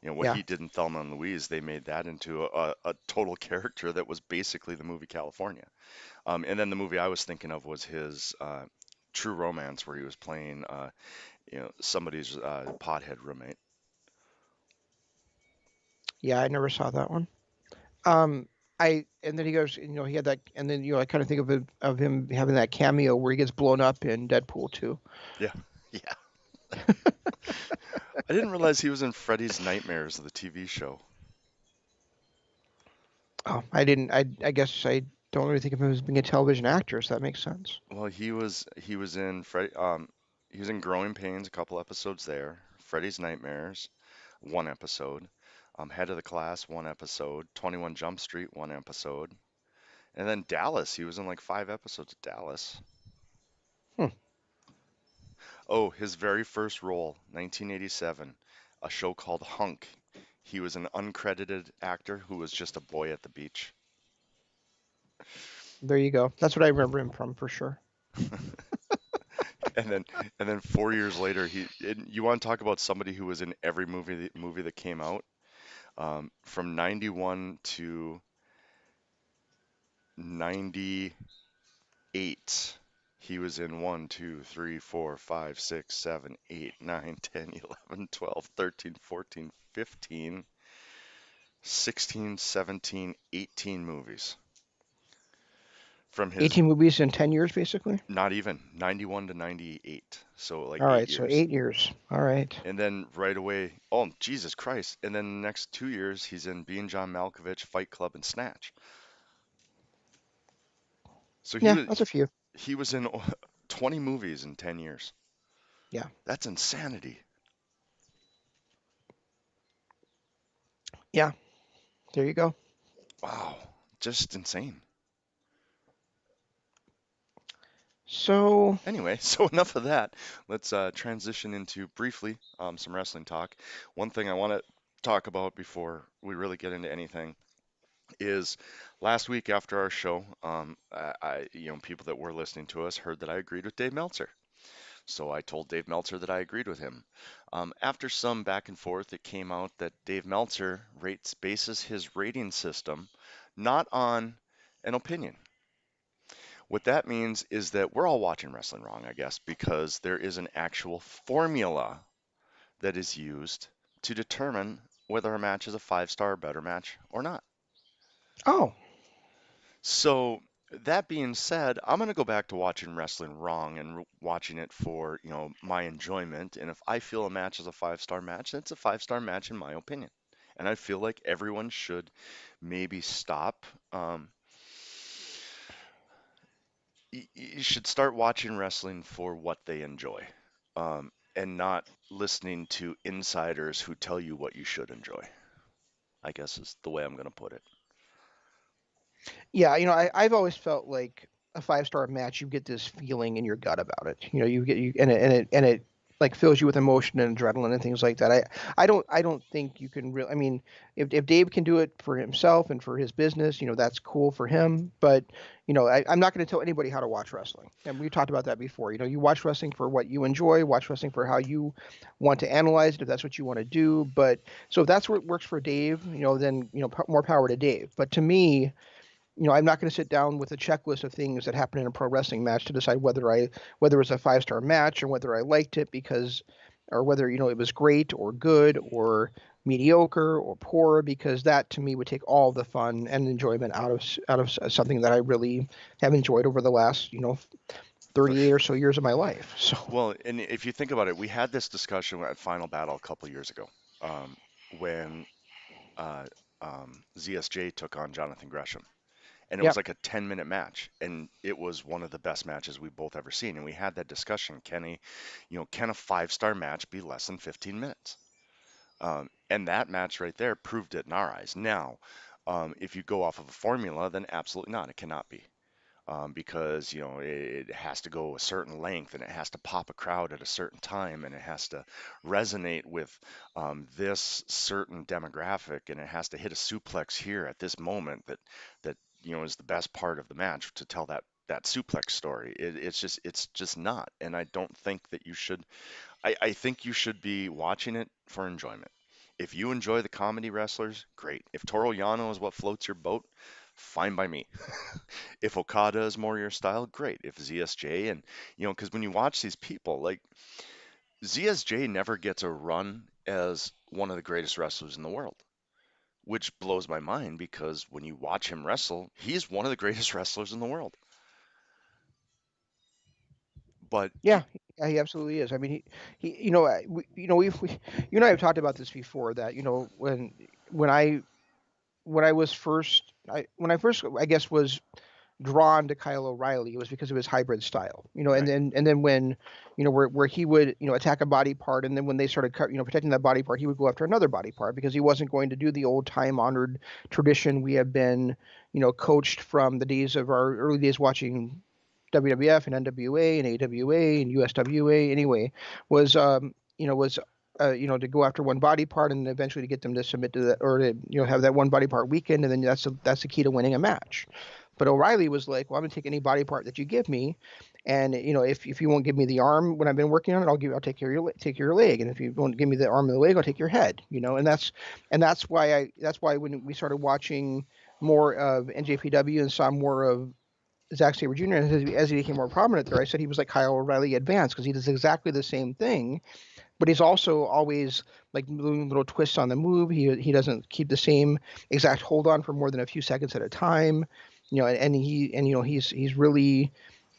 What Yeah, he did in Thelma and Louise, they made that into a total character that was basically the movie California. And then the movie I was thinking of was his True Romance, where he was playing, somebody's pothead roommate. yeah, I never saw that one. Um, I and then he goes, he had that, and then I kind of think of him having that cameo where he gets blown up in Deadpool 2. Yeah, yeah. I didn't realize he was in Freddy's Nightmares, the TV show. Oh, I didn't. I guess I don't really think of him as being a television actor, so that makes sense. Well, he was in Growing Pains, a couple episodes there. Freddy's Nightmares, one episode. Head of the Class, one episode. 21 Jump Street, one episode. And then Dallas, he was in like 5 episodes of Dallas. Hmm. Oh, his very first role, 1987, a show called Hunk. He was an uncredited actor who was just a boy at the beach. There you go. That's what I remember him from for sure. And then and then 4 years later, you want to talk about somebody who was in every movie that came out, from 91 to 98. He was in 1, 2, 3, 4, 5, 6, 7, 8, 9, 10, 11, 12, 13, 14, 15, 16, 17, 18 movies from his, 18 movies in 10 years, basically. not even 91 to 98. So like All eight right, so years. 8 years. All right. And then right away, oh, Jesus Christ. And then the next 2 years, he's in Being John Malkovich, Fight Club, and Snatch. So he Yeah, was that's a few. he was in 20 movies in 10 years. Yeah, That's insanity. yeah. There you go. Wow. Just insane. So, Anyway, so enough of that. Let's transition into briefly some wrestling talk. One thing I want to talk about before we really get into anything is last week after our show, people that were listening to us heard that I agreed with Dave Meltzer. So I told Dave Meltzer that I agreed with him. After some back and forth, it came out that Dave Meltzer bases his rating system not on an opinion. What that means is that we're all watching wrestling wrong, I guess, because there is an actual formula that is used to determine whether a match is a 5 star or better match or not. oh, So that being said, I'm going to go back to watching wrestling wrong and watching it for, my enjoyment. And if I feel a match is a 5 star match, then it's a 5 star match in my opinion. And I feel like everyone should maybe stop. You should start watching wrestling for what they enjoy, and not listening to insiders who tell you what you should enjoy, I guess is the way I'm going to put it. yeah. I've always felt like a 5 star match, you get this feeling in your gut about it. You get you and it like fills you with emotion and adrenaline and things like that. I don't think you can really. I mean, if Dave can do it for himself and for his business, that's cool for him. But I'm not going to tell anybody how to watch wrestling. And we talked about that before. You watch wrestling for what you enjoy. Watch wrestling for how you want to analyze it, if that's what you want to do. But so if that's what works for Dave, then more power to Dave. But to me, I'm not going to sit down with a checklist of things that happen in a pro wrestling match to decide whether it's a 5 star match or whether I liked it because, or whether it was great or good or mediocre or poor, because that to me would take all the fun and enjoyment out of something that I really have enjoyed over the last 38 or so years of my life. So Well, and if you think about it, we had this discussion at Final Battle a couple years ago, when uh, ZSJ took on Jonathan Gresham. And it yeah, was like a 10-minute match, and it was one of the best matches we've both ever seen. And we had that discussion, can a five-star match be less than 15 minutes? And that match right there proved it in our eyes. Now, if you go off of a formula, then absolutely not. It cannot be. Because it has to go a certain length, and it has to pop a crowd at a certain time, and it has to resonate with this certain demographic, and it has to hit a suplex here at this moment that is the best part of the match to tell that suplex story. It's just not, and I don't think that you should. I think you should be watching it for enjoyment. If you enjoy the comedy wrestlers, great. If Toro Yano is what floats your boat, fine by me. If Okada is more your style, great. If ZSJ and because when you watch these people, like ZSJ never gets a run as one of the greatest wrestlers in the world, which blows my mind because when you watch him wrestle, he's one of the greatest wrestlers in the world. But yeah, yeah, he absolutely is. I mean, we you and I have talked about this before, that when I when I was first when I first, I guess, was drawn to Kyle O'Reilly, it was because of his hybrid style. right, And then when where he would attack a body part, and then when they started protecting that body part, he would go after another body part, because he wasn't going to do the old time honored tradition we have been coached from the days of our early days watching WWF and NWA and AWA and USWA anyway, was was to go after one body part and eventually to get them to submit to that, or to have that one body part weakened, and then that's the key to winning a match. But O'Reilly was like, well, I'm gonna take any body part that you give me, and if you won't give me the arm when I've been working on it, I'll take your leg, and if you won't give me the arm and the leg, I'll take your head. That's why when we started watching more of NJPW and saw more of Zack Sabre Jr. As he became more prominent there, I said he was like Kyle O'Reilly advanced, because he does exactly the same thing, but he's also always like doing little twists on the move. He doesn't keep the same exact hold on for more than a few seconds at a time. He's really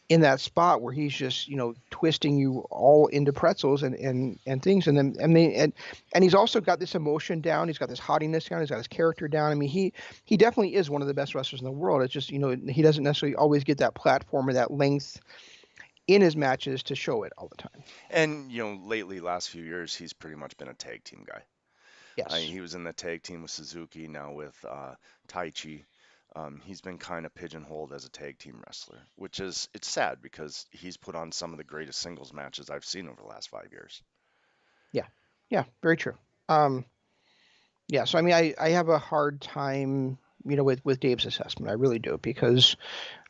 in that spot where he's just twisting you all into pretzels and things, and he's also got this emotion down. He's got this haughtiness down. He's got his character down. I mean, he definitely is one of the best wrestlers in the world. It's just he doesn't necessarily always get that platform or that length in his matches to show it all the time. and lately, last few years, he's pretty much been a tag team guy. Yes. He was in the tag team with Suzuki, now with Taichi. He's been kind of pigeonholed as a tag team wrestler, which is it's sad because he's put on some of the greatest singles matches I've seen over the last 5 years. Yeah. Yeah. Very true. Um, yeah. So I mean, I have a hard time with Dave's assessment. I really do, because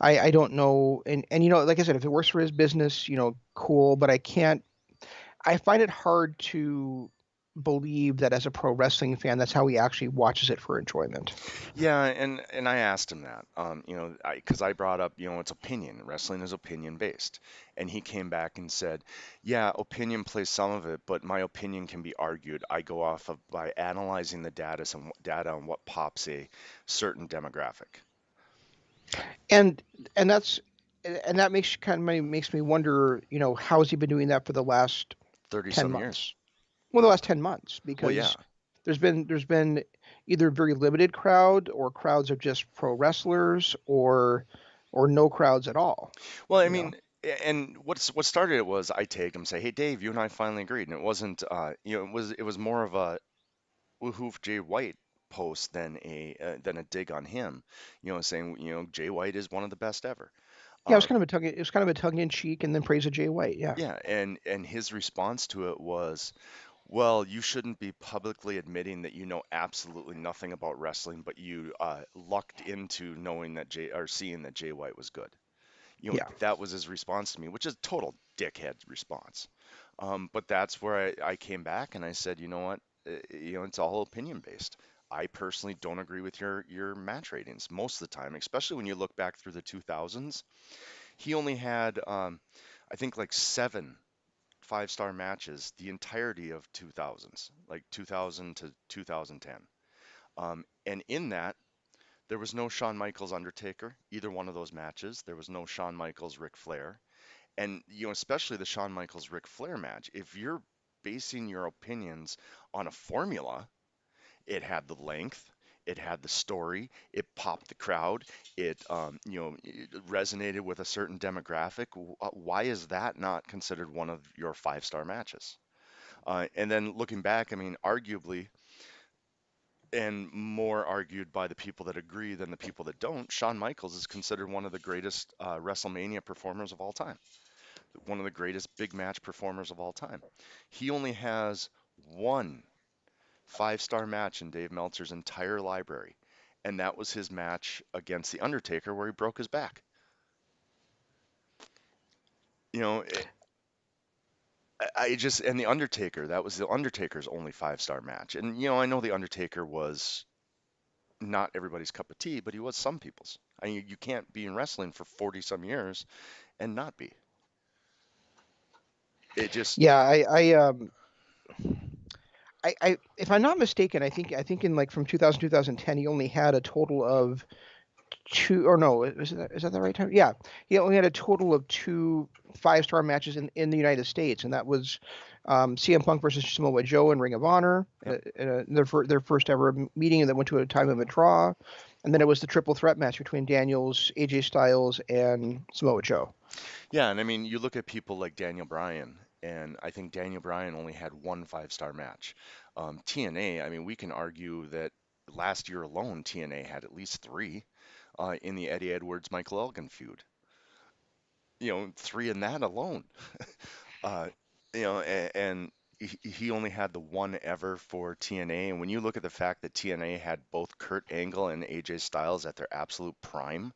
I don't know, and like I said, if it works for his business, cool, but I find it hard to believe that as a pro wrestling fan, that's how he actually watches it for enjoyment. Yeah, and I asked him that, because I brought up, it's opinion. Wrestling is opinion based, and he came back and said, yeah, opinion plays some of it, but my opinion can be argued. I go off of by analyzing the data on what pops a certain demographic. And and that's and that makes me wonder, how has he been doing that for the last 30 10 some years. months? Well, the last 10 months, Well, yeah. because there's been either very limited crowd, or crowds of just pro wrestlers, or no crowds at all, Well, I you know. mean, and what started it was I tagged him, say, "Hey, Dave, you and I finally agreed," and it wasn't, it was more of a woohoof Jay White post than a dig on him, saying, Jay White is one of the best ever. Yeah, Uh, it was kind of a tongue in cheek, and then praise of Jay White. Yeah. yeah, and his response to it was, well, you shouldn't be publicly admitting that you know absolutely nothing about wrestling, but you lucked into knowing that Jay or seeing that Jay White was good. Yeah. That was his response to me, which is a total dickhead response. But that's where I came back and I said, you know what? It's all opinion based. I personally don't agree with your match ratings most of the time, especially when you look back through the 2000s. He only had, I think, like seven 5-star matches the entirety of 2000s, like 2000 to 2010. And in that, there was no Shawn Michaels Undertaker, either one of those matches. There was no Shawn Michaels Ric Flair. And, especially the Shawn Michaels Ric Flair match, if you're basing your opinions on a formula, it had the length, it had the story, it popped the crowd, it resonated with a certain demographic. Why is that not considered one of your 5-star matches? And then looking back, I mean, arguably, and more argued by the people that agree than the people that don't, Shawn Michaels is considered one of the greatest WrestleMania performers of all time, one of the greatest big match performers of all time. He only has one 5-star match in Dave Meltzer's entire library, and that was his match against The Undertaker where he broke his back. You know, I just, and The Undertaker, that was The Undertaker's only 5-star match. And, I know The Undertaker was not everybody's cup of tea, but he was some people's. I mean, you can't be in wrestling for 40 some years and not be. It just, Yeah, if I'm not mistaken, I think in like from 2000 2010, he only had a total of two, or no, is that the right time? Yeah, he only had a total of two 5-star matches in the United States, and that was CM Punk versus Samoa Joe in Ring of Honor, yep. their first ever meeting, and that went to a time of a draw, and then it was the triple threat match between Daniels, AJ Styles, and Samoa Joe. Yeah, and I mean, you look at people like Daniel Bryan, and I think Daniel Bryan only had one 5-star match. TNA, I mean, we can argue that last year alone, TNA had at least three in the Eddie Edwards Michael Elgin feud. Three in that alone. Uh, and he only had the one ever for TNA. And when you look at the fact that TNA had both Kurt Angle and AJ Styles at their absolute prime,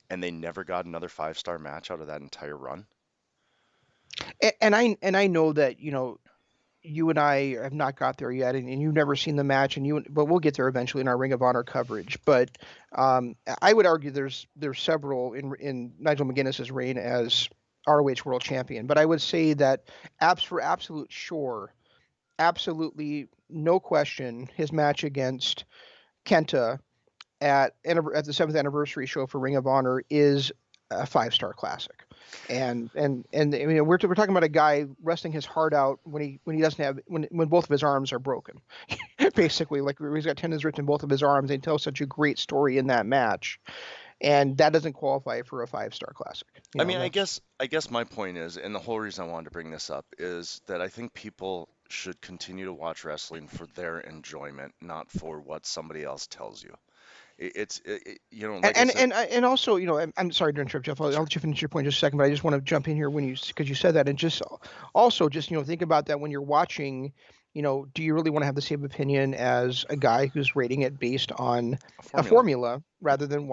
and they never got another 5-star match out of that entire run. And I know that you and I have not got there yet, and you've never seen the match, but we'll get there eventually in our Ring of Honor coverage. But I would argue there's several in Nigel McGuinness's reign as ROH World Champion. But I would say that for absolute sure, absolutely no question, his match against Kenta at the 7th anniversary show for Ring of Honor is a 5-star classic. And I mean, we're talking about a guy wrestling his heart out when he doesn't have when both of his arms are broken, basically, like he's got tendons ripped in both of his arms. They tell such a great story in that match, and that doesn't qualify for a 5-star classic. I mean, I That's guess I guess my point is, and the whole reason I wanted to bring this up is that I think people should continue to watch wrestling for their enjoyment, not for what somebody else tells you. Like I said, and also, I'm sorry to interrupt, Jeff. I'll sure. let you finish your point in just a second, but I just want to jump in here because you said that, and just also just think about that when you're watching. Do you really want to have the same opinion as a guy who's rating it based on A a formula. formula rather than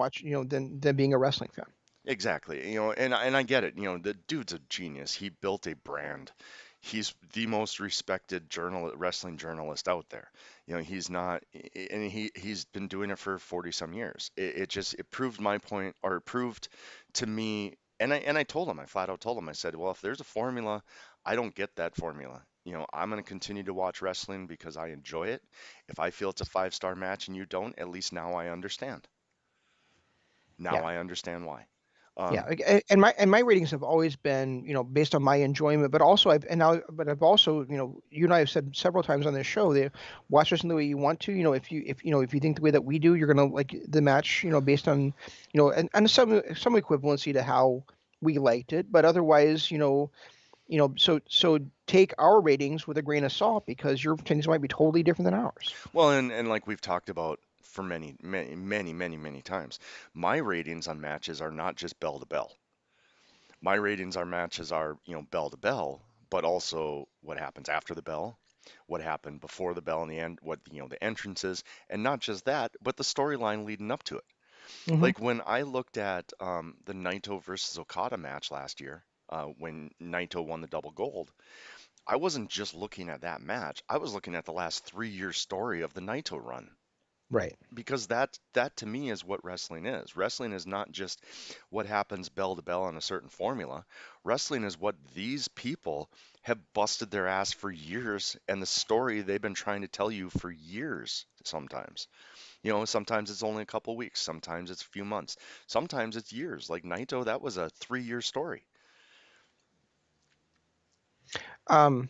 than being a wrestling fan? Exactly. And I get it. The dude's a genius. He built a brand. He's the most respected wrestling journalist out there. He's not, and he's been doing it for 40 some years. It proved my point, or it proved to me, and I told him, I flat out told him, I said, well, if there's a formula, I don't get that formula. I'm going to continue to watch wrestling because I enjoy it. If I feel it's a 5-star match and you don't, at least now I understand. Now Yeah. I understand why. Yeah, Um, and my ratings have always been, based on my enjoyment, but also I've also, you and I have said several times on this show that watch wrestling the way you want to. If you think the way that we do, you're gonna like the match, based on, and some equivalency to how we liked it, but otherwise, so take our ratings with a grain of salt because your opinions might be totally different than ours. well, and like we've talked about for many, many, many, many, many times, my ratings on matches are not just bell to bell. My ratings on matches are, bell to bell, but also what happens after the bell, what happened before the bell and the end, what, the entrances, and not just that, but the storyline leading up to it. Hmm. Like when I looked at the Naito versus Okada match last year, when Naito won the double gold, I wasn't just looking at that match. I was looking at the last 3 year story of the Naito run. Right. Because that to me is what wrestling is. Wrestling is not just what happens bell to bell on a certain formula. Wrestling is what these people have busted their ass for years and the story they've been trying to tell you for years sometimes. You know, sometimes it's only a couple weeks, sometimes it's a few months, sometimes it's years. Like Naito, that was a 3 year story. Um,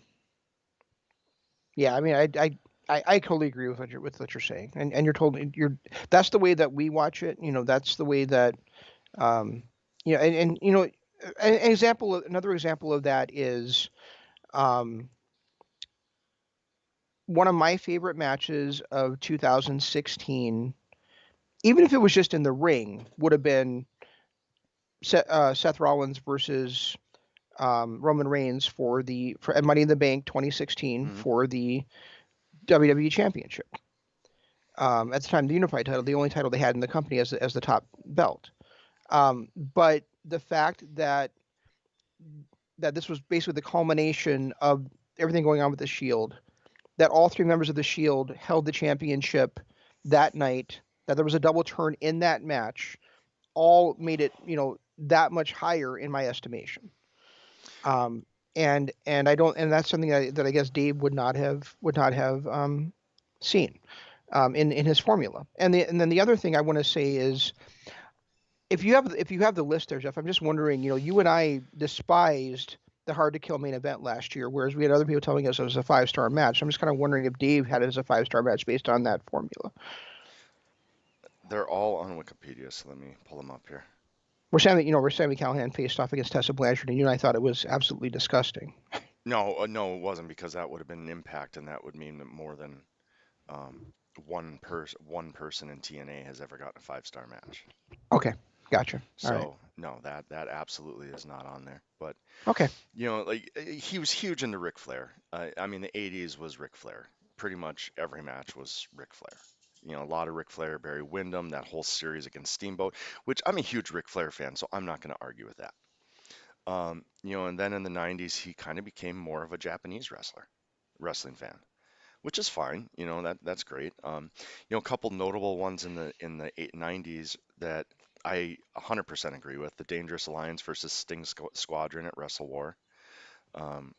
yeah, I mean, I totally agree with what you're saying, and you're totally you're that's the way that we watch it. You know, that's the way that um, and you know, another example of that is um, one of my favorite matches of 2016, even if it was just in the ring, would have been Seth Rollins versus Roman Reigns for at Money in the Bank 2016 Hmm. for the WWE Championship. At the time, the unified title, the only title they had in the company as the top belt. But the fact that this was basically the culmination of everything going on with the Shield, that all three members of the Shield held the championship that night, that there was a double turn in that match, all made it that much higher in my estimation. Um, and I don't and that's something that I guess Dave would not have seen in his formula. And then the other thing I want to say is if you have the list there, Jeff, I'm just wondering, you and I despised the Hard to Kill main event last year, whereas we had other people telling us it was a 5-star match. I'm just kind of wondering if Dave had it as a 5-star match based on that formula. They're all on Wikipedia, so let me pull them up here. Where Sammy Callahan faced off against Tessa Blanchard, and you and I thought it was absolutely disgusting. No, no, it wasn't because that would have been an impact, and that would mean that more than um, one person in TNA has ever gotten a 5 star match. Okay, gotcha. All right. So no, that absolutely is not on there. But Okay. like he was huge into Ric Flair. I mean, the '80s was Ric Flair. Pretty much every match was Ric Flair. A lot of Ric Flair, Barry Windham, that whole series against Steamboat, which I'm a huge Ric Flair fan, so I'm not going to argue with that. And then in the '90s, he kind of became more of a Japanese wrestling fan, which is fine. That's great. A couple notable ones in the 90s that I 100% agree with: the Dangerous Alliance versus Sting Squadron at Wrestle War. Um,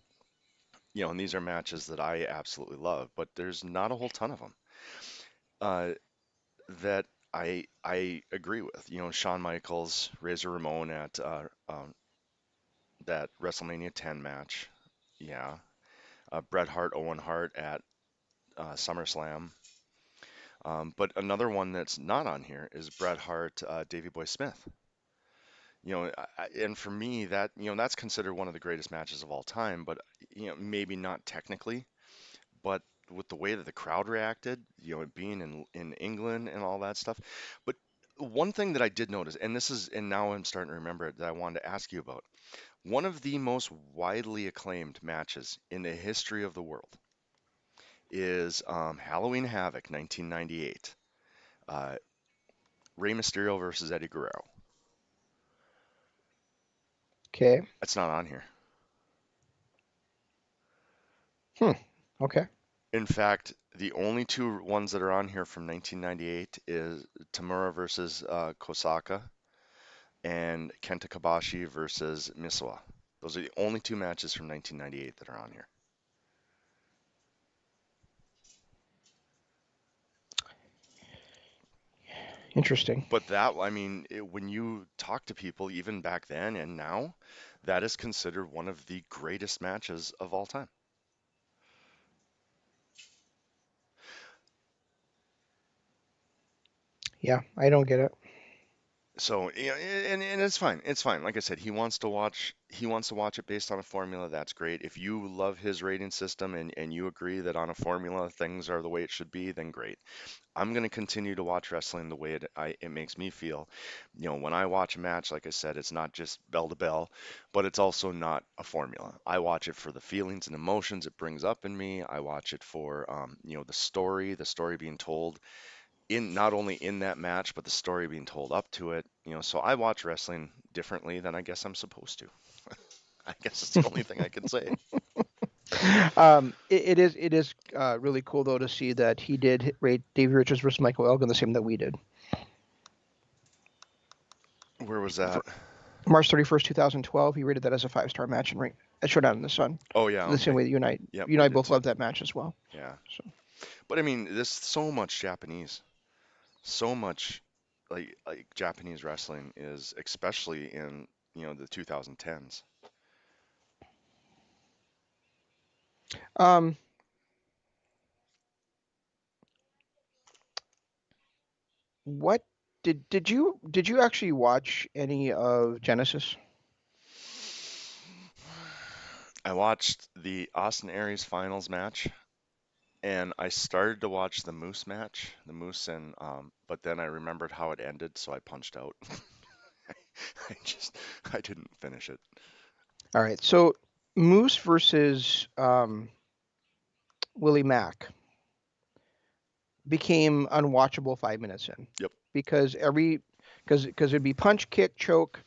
and these are matches that I absolutely love, but there's not a whole ton of them that I agree with. Shawn Michaels, Razor Ramon at that WrestleMania 10 match. Yeah. Bret Hart, Owen Hart at SummerSlam. But another one that's not on here is Bret Hart, Davey Boy Smith. And for me, that's considered one of the greatest matches of all time. But maybe not technically, but with the way that the crowd reacted, it being in England and all that stuff. But one thing that I did notice, and now I'm starting to remember it, that I wanted to ask you about. One of the most widely acclaimed matches in the history of the world is Halloween Havoc 1998. Uh, Rey Mysterio versus Eddie Guerrero. Okay. That's not on here. Hmm. Okay. In fact, the only two ones that are on here from 1998 is Tamura versus Kosaka and Kenta Kobashi versus Misawa. Those are the only two matches from 1998 that are on here. Interesting. But I mean, when you talk to people, even back then and now, that is considered one of the greatest matches of all time. Yeah, I don't get it. So, and it's fine. It's fine. Like I said, he wants to watch it based on a formula. That's great. If you love his rating system and you agree that on a formula things are the way it should be, then great. I'm going to continue to watch wrestling the way it makes me feel. When I watch a match, like I said, it's not just bell to bell, but it's also not a formula. I watch it for the feelings and emotions it brings up in me. I watch it for the story being told in not only in that match, but the story being told up to it. So I watch wrestling differently than I guess I'm supposed to. I guess it's the only thing I can say. It is really cool though to see that he did rate Davey Richards versus Michael Elgin the same that we did. Where was For that? March 31st, 2012, he rated that as a 5-star match and at Showdown in the Sun. Oh yeah, The same okay. way that Yep, you and we I did both too. loved that match as well. Yeah. So, But I mean, there's so much Japanese. So much like Japanese wrestling is especially in, the 2010s. um, what did you actually watch any of Genesis? I watched the Austin Aries finals match, and I started to watch the Moose match, the Moose and but then I remembered how it ended, so I punched out. I just I didn't finish it. All right, so Moose versus Willie Mack became unwatchable 5 minutes in Yep. because it'd be punch, kick, choke,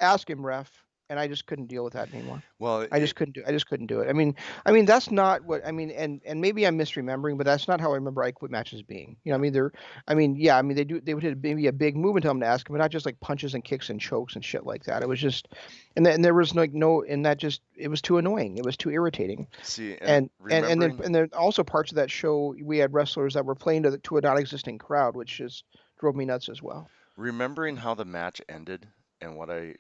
ask him ref, and I just couldn't deal with that anymore. Well, I just couldn't do it. I mean that's not what I mean, and maybe I'm misremembering, but that's not how I remember I quit matches being. yeah. They would hit maybe a big move and tell him to ask him, but not just like punches and kicks and chokes and shit like that. It was just, and there was like no, and that just it was too annoying. It was too irritating. See, and And remembering then also parts of that show we had wrestlers that were playing to a non-existing crowd, which just drove me nuts as well. remembering how the match ended and what I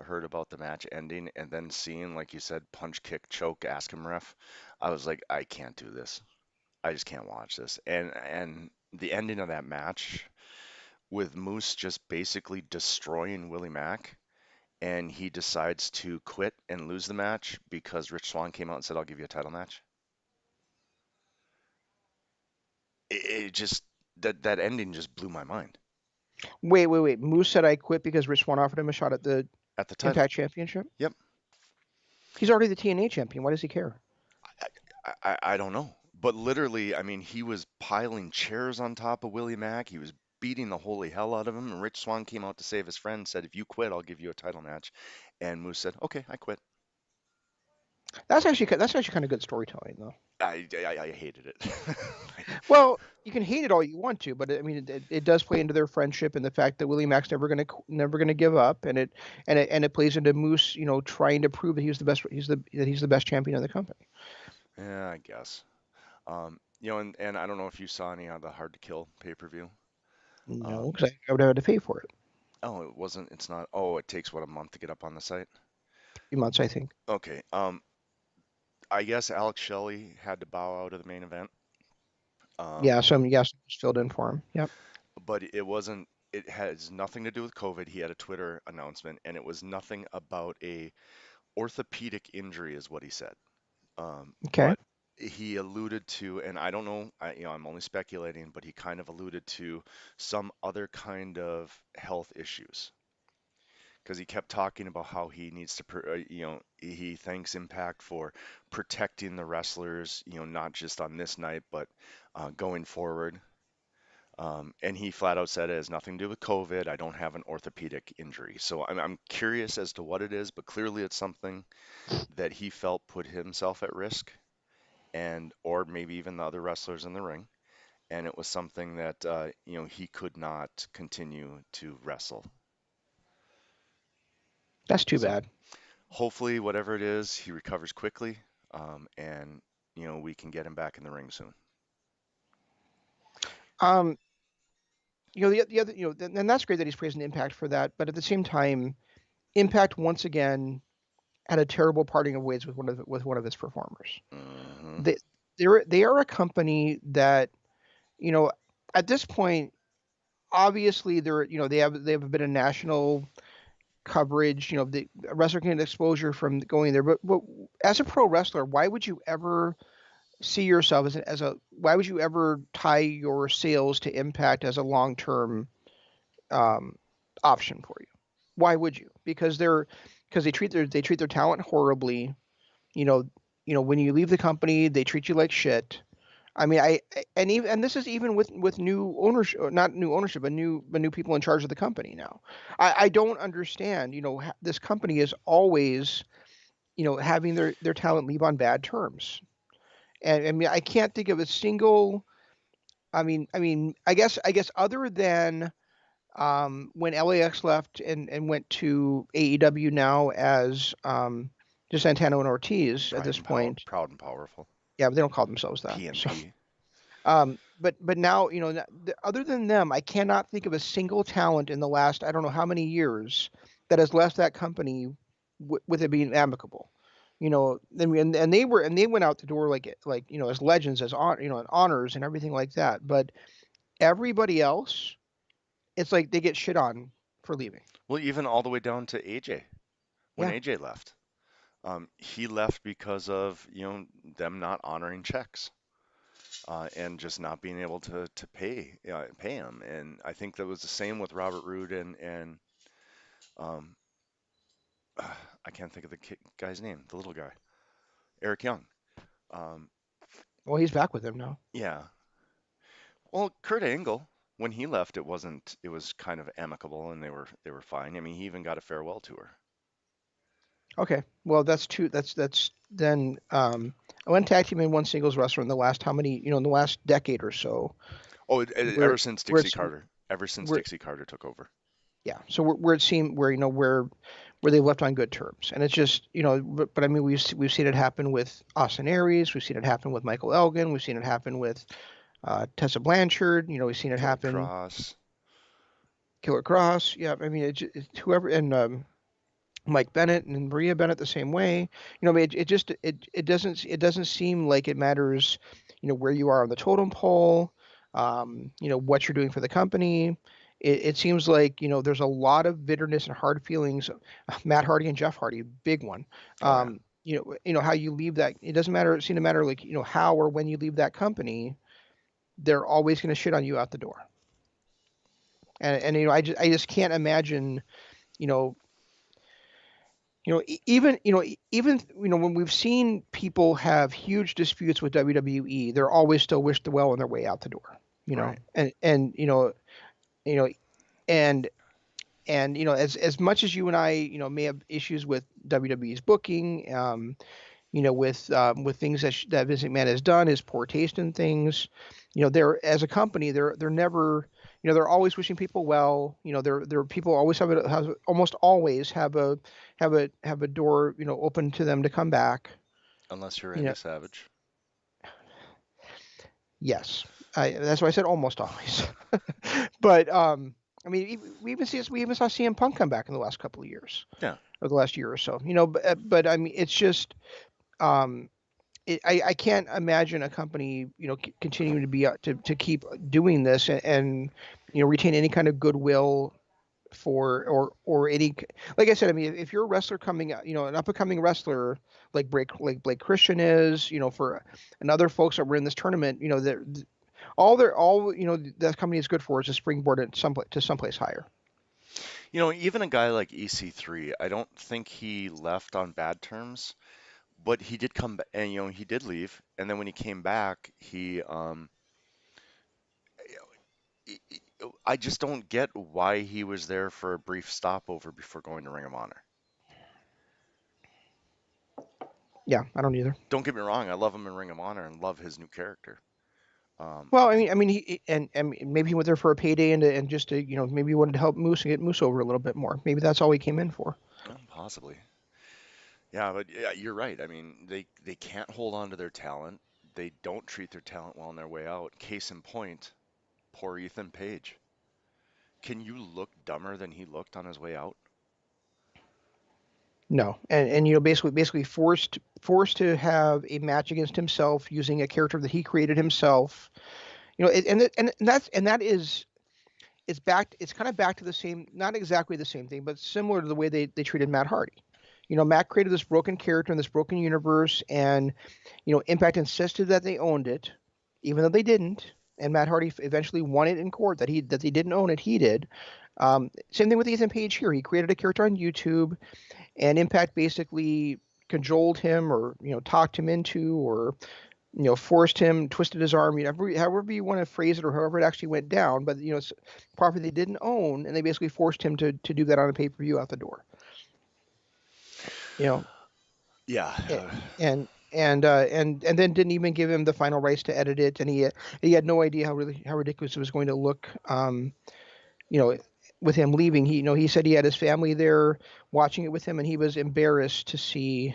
heard about the match ending, and then seeing, like you said, punch, kick, choke, ask him ref, I was like, I can't do this. I just can't watch this. And the ending of that match with Moose just basically destroying Willie Mack, and he decides to quit and lose the match because Rich Swann came out and said, "I'll give you a title match." It just that ending just blew my mind Wait. Moose said I quit because Rich Swann offered him a shot at the at the title. Impact Championship. Yep. He's already the TNA champion. Why does he care? I don't know. But literally, I mean, he was piling chairs on top of Willie Mack. He was beating the holy hell out of him. And Rich Swann came out to save his friend, said, "If you quit, I'll give you a title match." And Moose said, "Okay, I quit." That's actually kind of good storytelling, though. I hated it. Well, you can hate it all you want to, but it does play into their friendship and the fact that Willie Mack's never gonna give up, and it plays into Moose, trying to prove that he's the best champion of the company. Yeah, I guess. And I don't know if you saw any of the Hard to Kill pay-per-view. No, Um, because I would have had to pay for it. oh, it wasn't. It's not. Oh, it takes what, a month to get up on the site? 3 months, I think. Okay. I guess Alex Shelley had to bow out of the main event. Um, Yeah, some was filled in for him. Yep. but it wasn't. It has nothing to do with COVID. He had a Twitter announcement, and it was nothing about a orthopedic injury, is what he said. Okay. But he alluded to, and I don't know, I'm only speculating, but he kind of alluded to some other kind of health issues because he kept talking about how he needs to, he thanks Impact for protecting the wrestlers, not just on this night, but going forward. And he flat out said it has nothing to do with COVID. I don't have an orthopedic injury. So I'm curious as to what it is, but clearly it's something that he felt put himself at risk, and or maybe even the other wrestlers in the ring. And it was something that he could not continue to wrestle. That's too So bad. hopefully, whatever it is, he recovers quickly, and we can get him back in the ring soon. Um, the other, and that's great that he's praising Impact for that, but at the same time, Impact once again had a terrible parting of ways with one of his performers. Hmm. They they are a company that, you know at this point, obviously they have a bit of national coverage. The wrestler can get exposure from going there, but as a pro wrestler, why would you ever see yourself as a why would you ever tie your sales to Impact as a long term um, option for you? Why would you? Because they treat their talent horribly. You know, when you leave the company, they treat you like shit. I mean, and this is even with new ownership, not new ownership, but new people in charge of the company now. I don't understand. This company is always having their talent leave on bad terms. And I mean, I can't think of a single. I guess other than when LAX left and went to AEW now as just Santana and Ortiz at this point. Proud and powerful. Yeah, but they don't call themselves that. So, PNP. but now other than them, I cannot think of a single talent in the last I don't know how many years that has left that company with it being amicable. And they went out the door like as legends, as and honors and everything like that. But everybody else, it's like they get shit on for leaving. Well, even all the way down to AJ. When Yeah. AJ left, he left because of them not honoring checks and just not being able to pay him. And I think that was the same with Robert Roode and um, I can't think of the guy's name, the little guy, Eric Young. Um, Well, he's back with them now. yeah. Well, Kurt Angle, when he left, it wasn't. It was kind of amicable, and they were fine. I mean, he even got a farewell tour. Okay. Well, that's two. That's then one tag team and one singles wrestler in the last how many in the last decade or so Oh, where where it's Ever since where Dixie Carter took over. yeah, so where it seemed where they left on good terms, and it's just but I mean we've seen it happen with Austin Aries, we've seen it happen with Michael Elgin, we've seen it happen with Tessa Blanchard, we've seen it Killer happen Cross. Killer Cross, yeah, I mean it's whoever and Mike Bennett and Maria Bennett the same way. I mean, it just it doesn't seem like it matters, where you are on the totem pole, what you're doing for the company. It seems like there's a lot of bitterness and hard feelings. Matt Hardy and Jeff Hardy, big one. Oh yeah. How you leave that. It doesn't matter. It seems to matter like how or when you leave that company. They're always going to shit on you out the door. And I just can't imagine you know when we've seen people have huge disputes with WWE, they're always still wish the well on their way out the door. Right. You know, and as much as you and I may have issues with WWE's booking, with things that Vince McMahon has done, his poor taste in things. They're as a company, they're never, they're always wishing people well. They're people always have almost always have a door open to them to come back. Unless you're You know, Randy Savage. yes, that's why I said almost always. But I mean, we even saw CM Punk come back in the last couple of years Yeah. or the last year or so. But I mean, it's just um, I can't imagine a company, continuing to be to keep doing this and retain any kind of goodwill for or any like I said. I mean, if you're a wrestler coming out, an up and coming wrestler like Blake Christian is, for and other folks that were in this tournament, that all that company is good for is a springboard to someplace higher. Even a guy like EC3, I don't think he left on bad terms, but he did come back, and he did leave, and then when he came back, I just don't get why he was there for a brief stopover before going to Ring of Honor. Yeah, I don't either. Don't get me wrong, I love him in Ring of Honor and love his new character. Um, Well, I mean, and maybe he went there for a payday and just to maybe he wanted to help Moose and get Moose over a little bit more. Maybe that's all he came in for. Possibly. Yeah, but yeah, you're right. I mean, they can't hold on to their talent. They don't treat their talent well on their way out. Case in point, poor Ethan Page. Can you look dumber than he looked on his way out? No, and basically forced to have a match against himself using a character that he created himself. And that is it's kind of back to the same, not exactly the same thing, but similar to the way they treated Matt Hardy. Matt created this broken character in this broken universe, and Impact insisted that they owned it, even though they didn't. And Matt Hardy eventually won it in court that they didn't own it. He did. Same thing with Ethan Page here. He created a character on YouTube, and Impact basically cajoled him or talked him into or forced him, twisted his arm, however you want to phrase it, or however it actually went down. But it's property they didn't own, and they basically forced him to do that on a pay per view out the door. You know, Yeah. A- and then didn't even give him the final rights to edit it, and he had no idea how ridiculous it was going to look. You know, with him leaving, he said he had his family there watching it with him, and he was embarrassed to see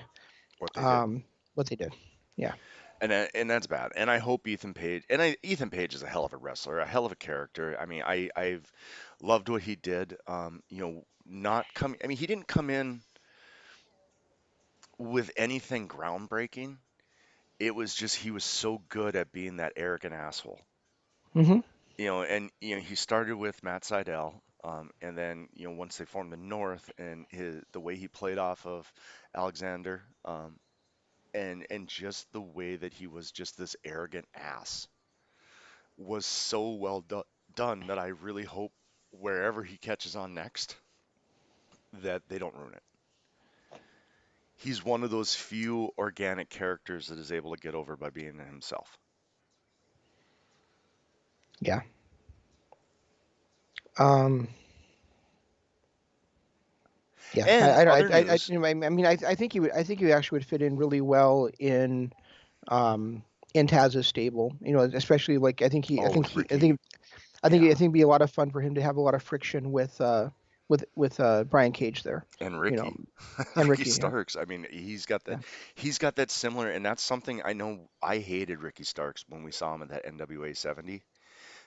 What they did. um, what they did. Yeah. And that's bad. And I hope Ethan Page is a hell of a wrestler, a hell of a character. I mean, I've loved what he did. Not coming. I mean, he didn't come in with anything groundbreaking. It was just he was so good at being that arrogant asshole. Hmm. And he started with Matt Sydal, and then once they formed the North, and the way he played off of Alexander, and just the way that he was just this arrogant ass was so done that I really hope wherever he catches on next that they don't ruin it. He's one of those few organic characters that is able to get over by being himself. Yeah. Um, yeah. And other news, I mean, I think he actually would fit in really well um, in Taz's stable. Especially like oh, with Ricky, I yeah, think it'd be a lot of fun for him to have a lot of friction with Brian Cage there. and You know, Ricky, and Ricky Ricky. Yeah. Starks. I mean, Yeah. he's got that similar, and that's something I know. I hated Ricky Starks when we saw him at that NWA 70.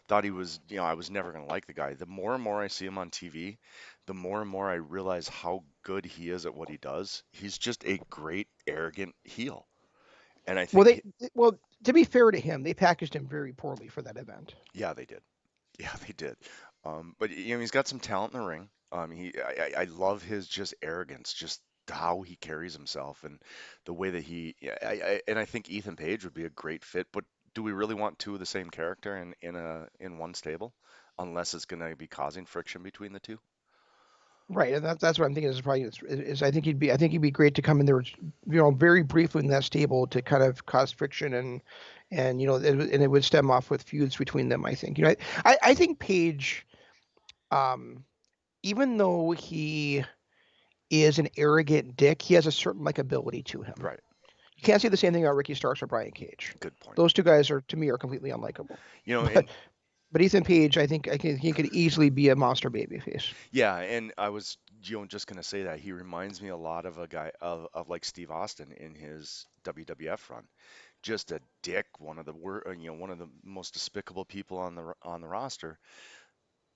Thought he was, I was never going to like the guy. The more and more I see him on TV, the more and more I realize how good he is at what he does. He's just a great, arrogant heel. And I Well, think, well, to be fair to him, they packaged him very poorly for that event. yeah, they did. Yeah, they did. But he's got some talent in the ring. I love his just arrogance, just how he carries himself and the way that yeah, and I think Ethan Page would be a great fit. But do we really want two of the same character in one stable, unless it's going to be causing friction between the two? Right, and that's what I'm thinking is I think he'd be great to come in there, very briefly in that stable to kind of cause friction and it would stem off with feuds between them. I think I think Page, um, even though he is an arrogant dick, he has a certain likability to him. Right. You can't say the same thing about Ricky Starks or Brian Cage. Good point. Those two guys are to me are completely unlikable. But And but Ethan Page, he could easily be a monster babyface. yeah, and I was just gonna say that he reminds me a lot of a guy of like Steve Austin in his WWF run. Just a dick, one of the most despicable people on the roster,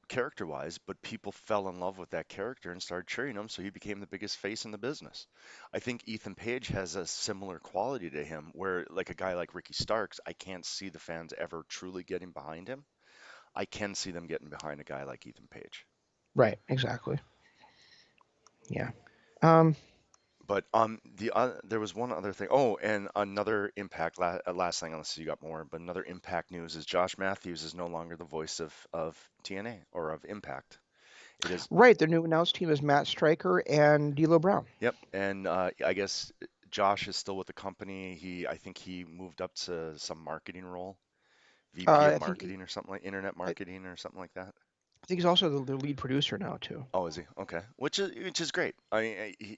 character-wise, but people fell in love with that character and started cheering him, so he became the biggest face in the business. I think Ethan Page has a similar quality to him, where like a guy like Ricky Starks, I can't see the fans ever truly getting behind him. I can see them getting behind a guy like Ethan Page. Right, exactly. Yeah. Um, But there was one other thing. Oh, and another impact. Last thing, unless you got more, but another impact news is Josh Matthews is no longer the voice of TNA or of Impact. It is. right, their new announced team is Matt Stryker and D'Lo Brown. Yep. And I guess Josh is still with the company. I think he moved up to some marketing role, VP of I think marketing or something like internet I marketing or something like that. think he's also the lead producer now too. Oh, is he? Okay. Which is great. I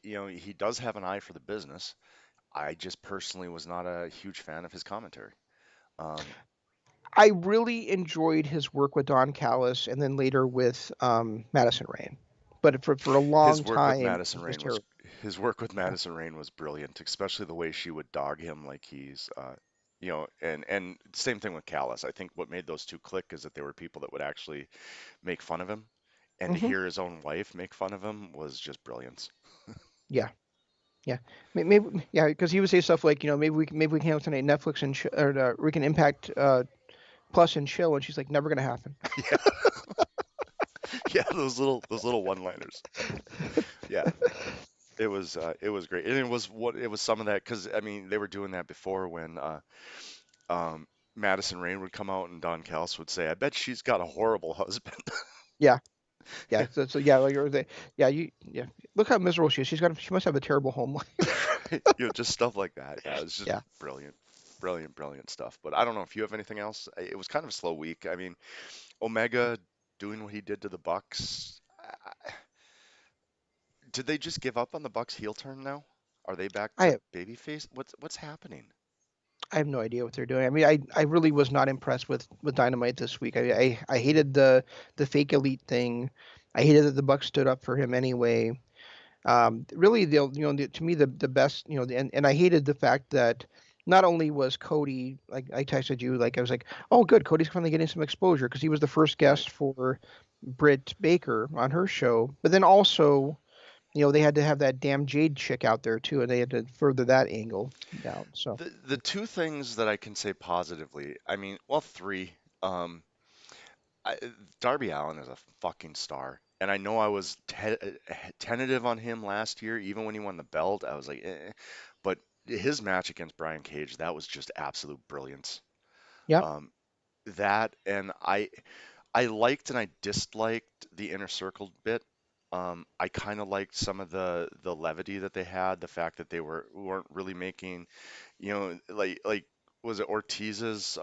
mean, he does have an eye for the business. I just personally was not a huge fan of his commentary. Um, I really enjoyed his work with Don Callis and then later with Madison Rain, but for a his long work with time Madison it was Rain was terrible. his work with Yeah. Madison Rain was brilliant, especially the way she would dog him like and same thing with Callis. I think what made those two click is that there were people that would actually make fun of him, and to Hmm. hear his own wife make fun of him was just brilliance. Yeah. Yeah. Maybe yeah, because he would say stuff like maybe we can have tonight Netflix or we can Impact Plus and chill, and she's like never gonna happen. Yeah, yeah, those little one-liners. Yeah, it was great, and it was some of that because I mean they were doing that before when um, Madison Rain would come out and Don Callis would say, "I bet she's got a horrible husband." Yeah. Yeah. So yeah, like yeah yeah. Look how miserable she is. She must have a terrible home life. Right? Just stuff like that. Yeah, it's just Yeah. brilliant, brilliant, brilliant stuff. But I don't know if you have anything else. It was kind of a slow week. I mean, Omega doing what he did to the Bucks. Did they just give up on the Bucks heel turn now? Are they back to I babyface? What's happening? I have no idea what they're doing. I mean, I really was not impressed with Dynamite this week. I hated the fake elite thing. I hated that the Bucks stood up for him anyway. Really, to me the best, and I hated the fact that not only was Cody, like I texted you, like I was like, oh good, Cody's finally getting some exposure because he was the first Right. guest for Britt Baker on her show, but then also, they had to have that damn Jade chick out there too, and they had to further that angle down. So The two things that I can say positively, I mean, well, three. Um, I, Darby Allin is a fucking star, and I know I was tentative on him last year, even when he won the belt. I was like, but his match against Brian Cage, that was just absolute brilliance. yeah, Um, that and I liked and I disliked the inner circle bit. I kind of liked some of the levity that they had, the fact that they weren't really making, like was it Ortiz's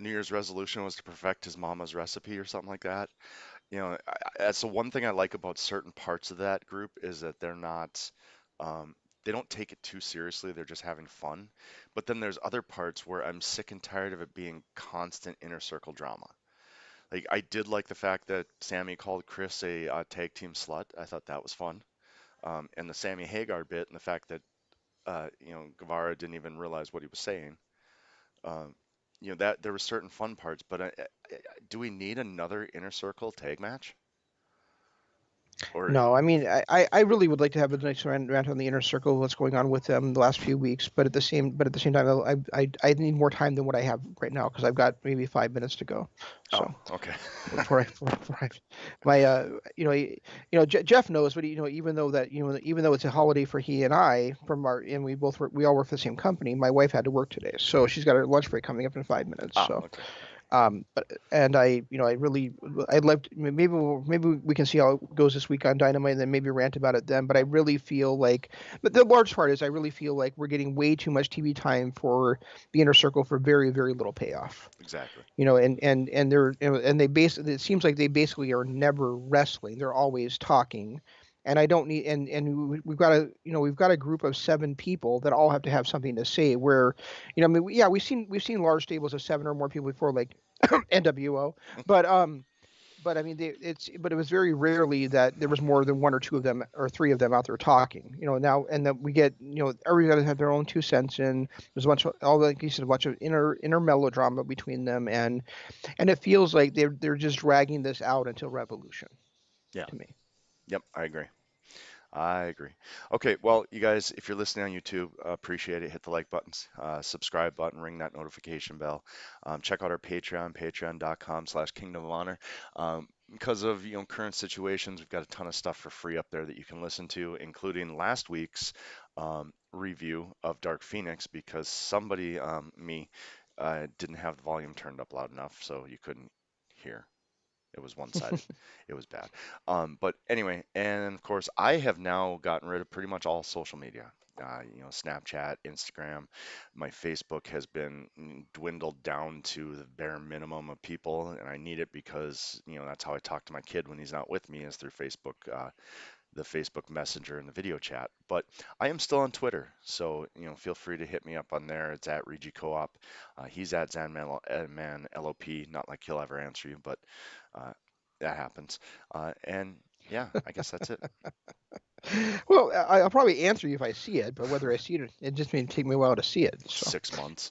New Year's resolution was to perfect his mama's recipe or something like that. That's the one thing I like about certain parts of that group is that um, they don't take it too seriously. They're just having fun. But then there's other parts where I'm sick and tired of it being constant inner circle drama. Like I did like the fact that Sammy called Chris a tag team slut. I thought that was fun. And the Sammy Hagar bit and the fact that Guevara didn't even realize what he was saying. Um, that there were certain fun parts, but do we need another inner circle tag match? Or no, I mean, I really would like to have a nice rant on the inner circle, what's going on with them the last few weeks, but at the same time, I need more time than what I have right now because I've got maybe 5 minutes to go. oh, So okay. before I my Jeff knows, but even though even though it's a holiday for he and I from our and we all work for the same company, my wife had to work today, so she's got her lunch break coming up in 5 minutes. Ah, So okay. but and I really I'd love to, maybe we can see how it goes this week on Dynamite and then maybe rant about it then. But I really feel like, but the large part is I really feel like we're getting way too much TV time for the inner circle for very very little payoff. Exactly. And they basically it seems like they basically are never wrestling. They're always talking. And I don't need we've got a group of 7 people that all have to have something to say. Where, I mean, yeah, we've seen large tables of 7 or more people before, like NWO, but but I mean, but it was very rarely that there was more than 1 or 2 of them or 3 of them out there talking. Now and that we get, everybody had their own 2 cents in. There's a bunch of all like you said, a bunch of inner melodrama between them, and it feels like they're just dragging this out until Revolution Yeah. to me. Yep. I agree. I agree. Okay, well, you guys, if you're listening on YouTube, appreciate it. Hit the like buttons, subscribe button, ring that notification bell. Check out our Patreon, patreon.com/Kingdom of Honor. Because of current situations, we've got a ton of stuff for free up there that you can listen to, including last week's review of Dark Phoenix, because somebody, me, didn't have the volume turned up loud enough, so you couldn't hear. It was one-sided. It was bad. But anyway, and of course, I have now gotten rid of pretty much all social media. Snapchat, Instagram, my Facebook has been dwindled down to the bare minimum of people, and I need it because that's how I talk to my kid when he's not with me is through Facebook, the Facebook Messenger and the video chat. But I am still on Twitter, so feel free to hit me up on there. It's at Regi Co-op. He's at Zanman LOP. Not like he'll ever answer you, but uh, that happens. And yeah, I guess that's it. Well, I'll probably answer you if I see it, but whether I see it, it just may take me a while to see it. So 6 months.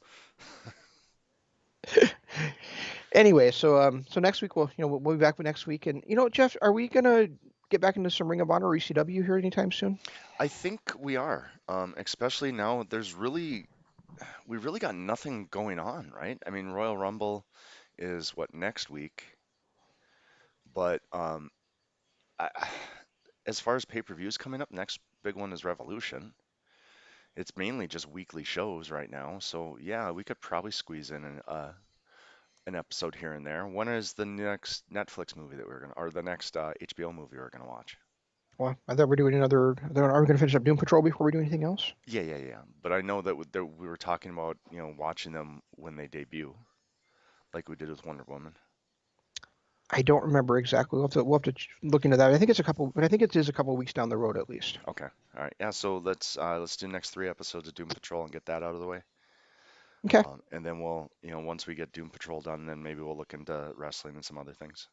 anyway, so next week we'll be back with next week, and Jeff, are we gonna get back into some Ring of Honor or ECW here anytime soon? I think we are, especially now. We really got nothing going on, right? I mean, Royal Rumble is what next week, but I, as far as pay-per-views coming up, next big one is Revolution. It's mainly just weekly shows right now, so yeah, we could probably squeeze in an episode here and there. When is the next Netflix movie that we're gonna, or the next HBO movie we're gonna watch? Well, I thought we're doing another. Are we gonna finish up Doom Patrol before we do anything else? Yeah, yeah, yeah. But I know that that we were talking about, watching them when they debut, like we did with Wonder Woman. I don't remember exactly. We'll have to look into that. I think it's a couple, but I think it is a couple weeks down the road at least. Okay. All right. Yeah. So let's do next three episodes of Doom Patrol and get that out of the way. Okay. And then we'll, once we get Doom Patrol done, then maybe we'll look into wrestling and some other things.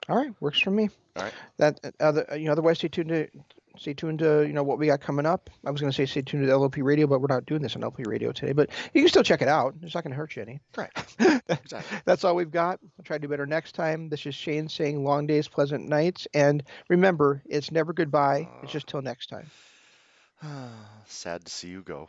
All right, works for me. All right. That otherwise stay tuned to what we got coming up. I was going to say stay tuned to the LOP radio, but we're not doing this on LP radio today. But you can still check it out. It's not going to hurt you any. Right. Exactly. That's all we've got. I'll try to do better next time. This is Shane saying long days, pleasant nights, and remember, it's never goodbye. It's just till next time. Sad to see you go.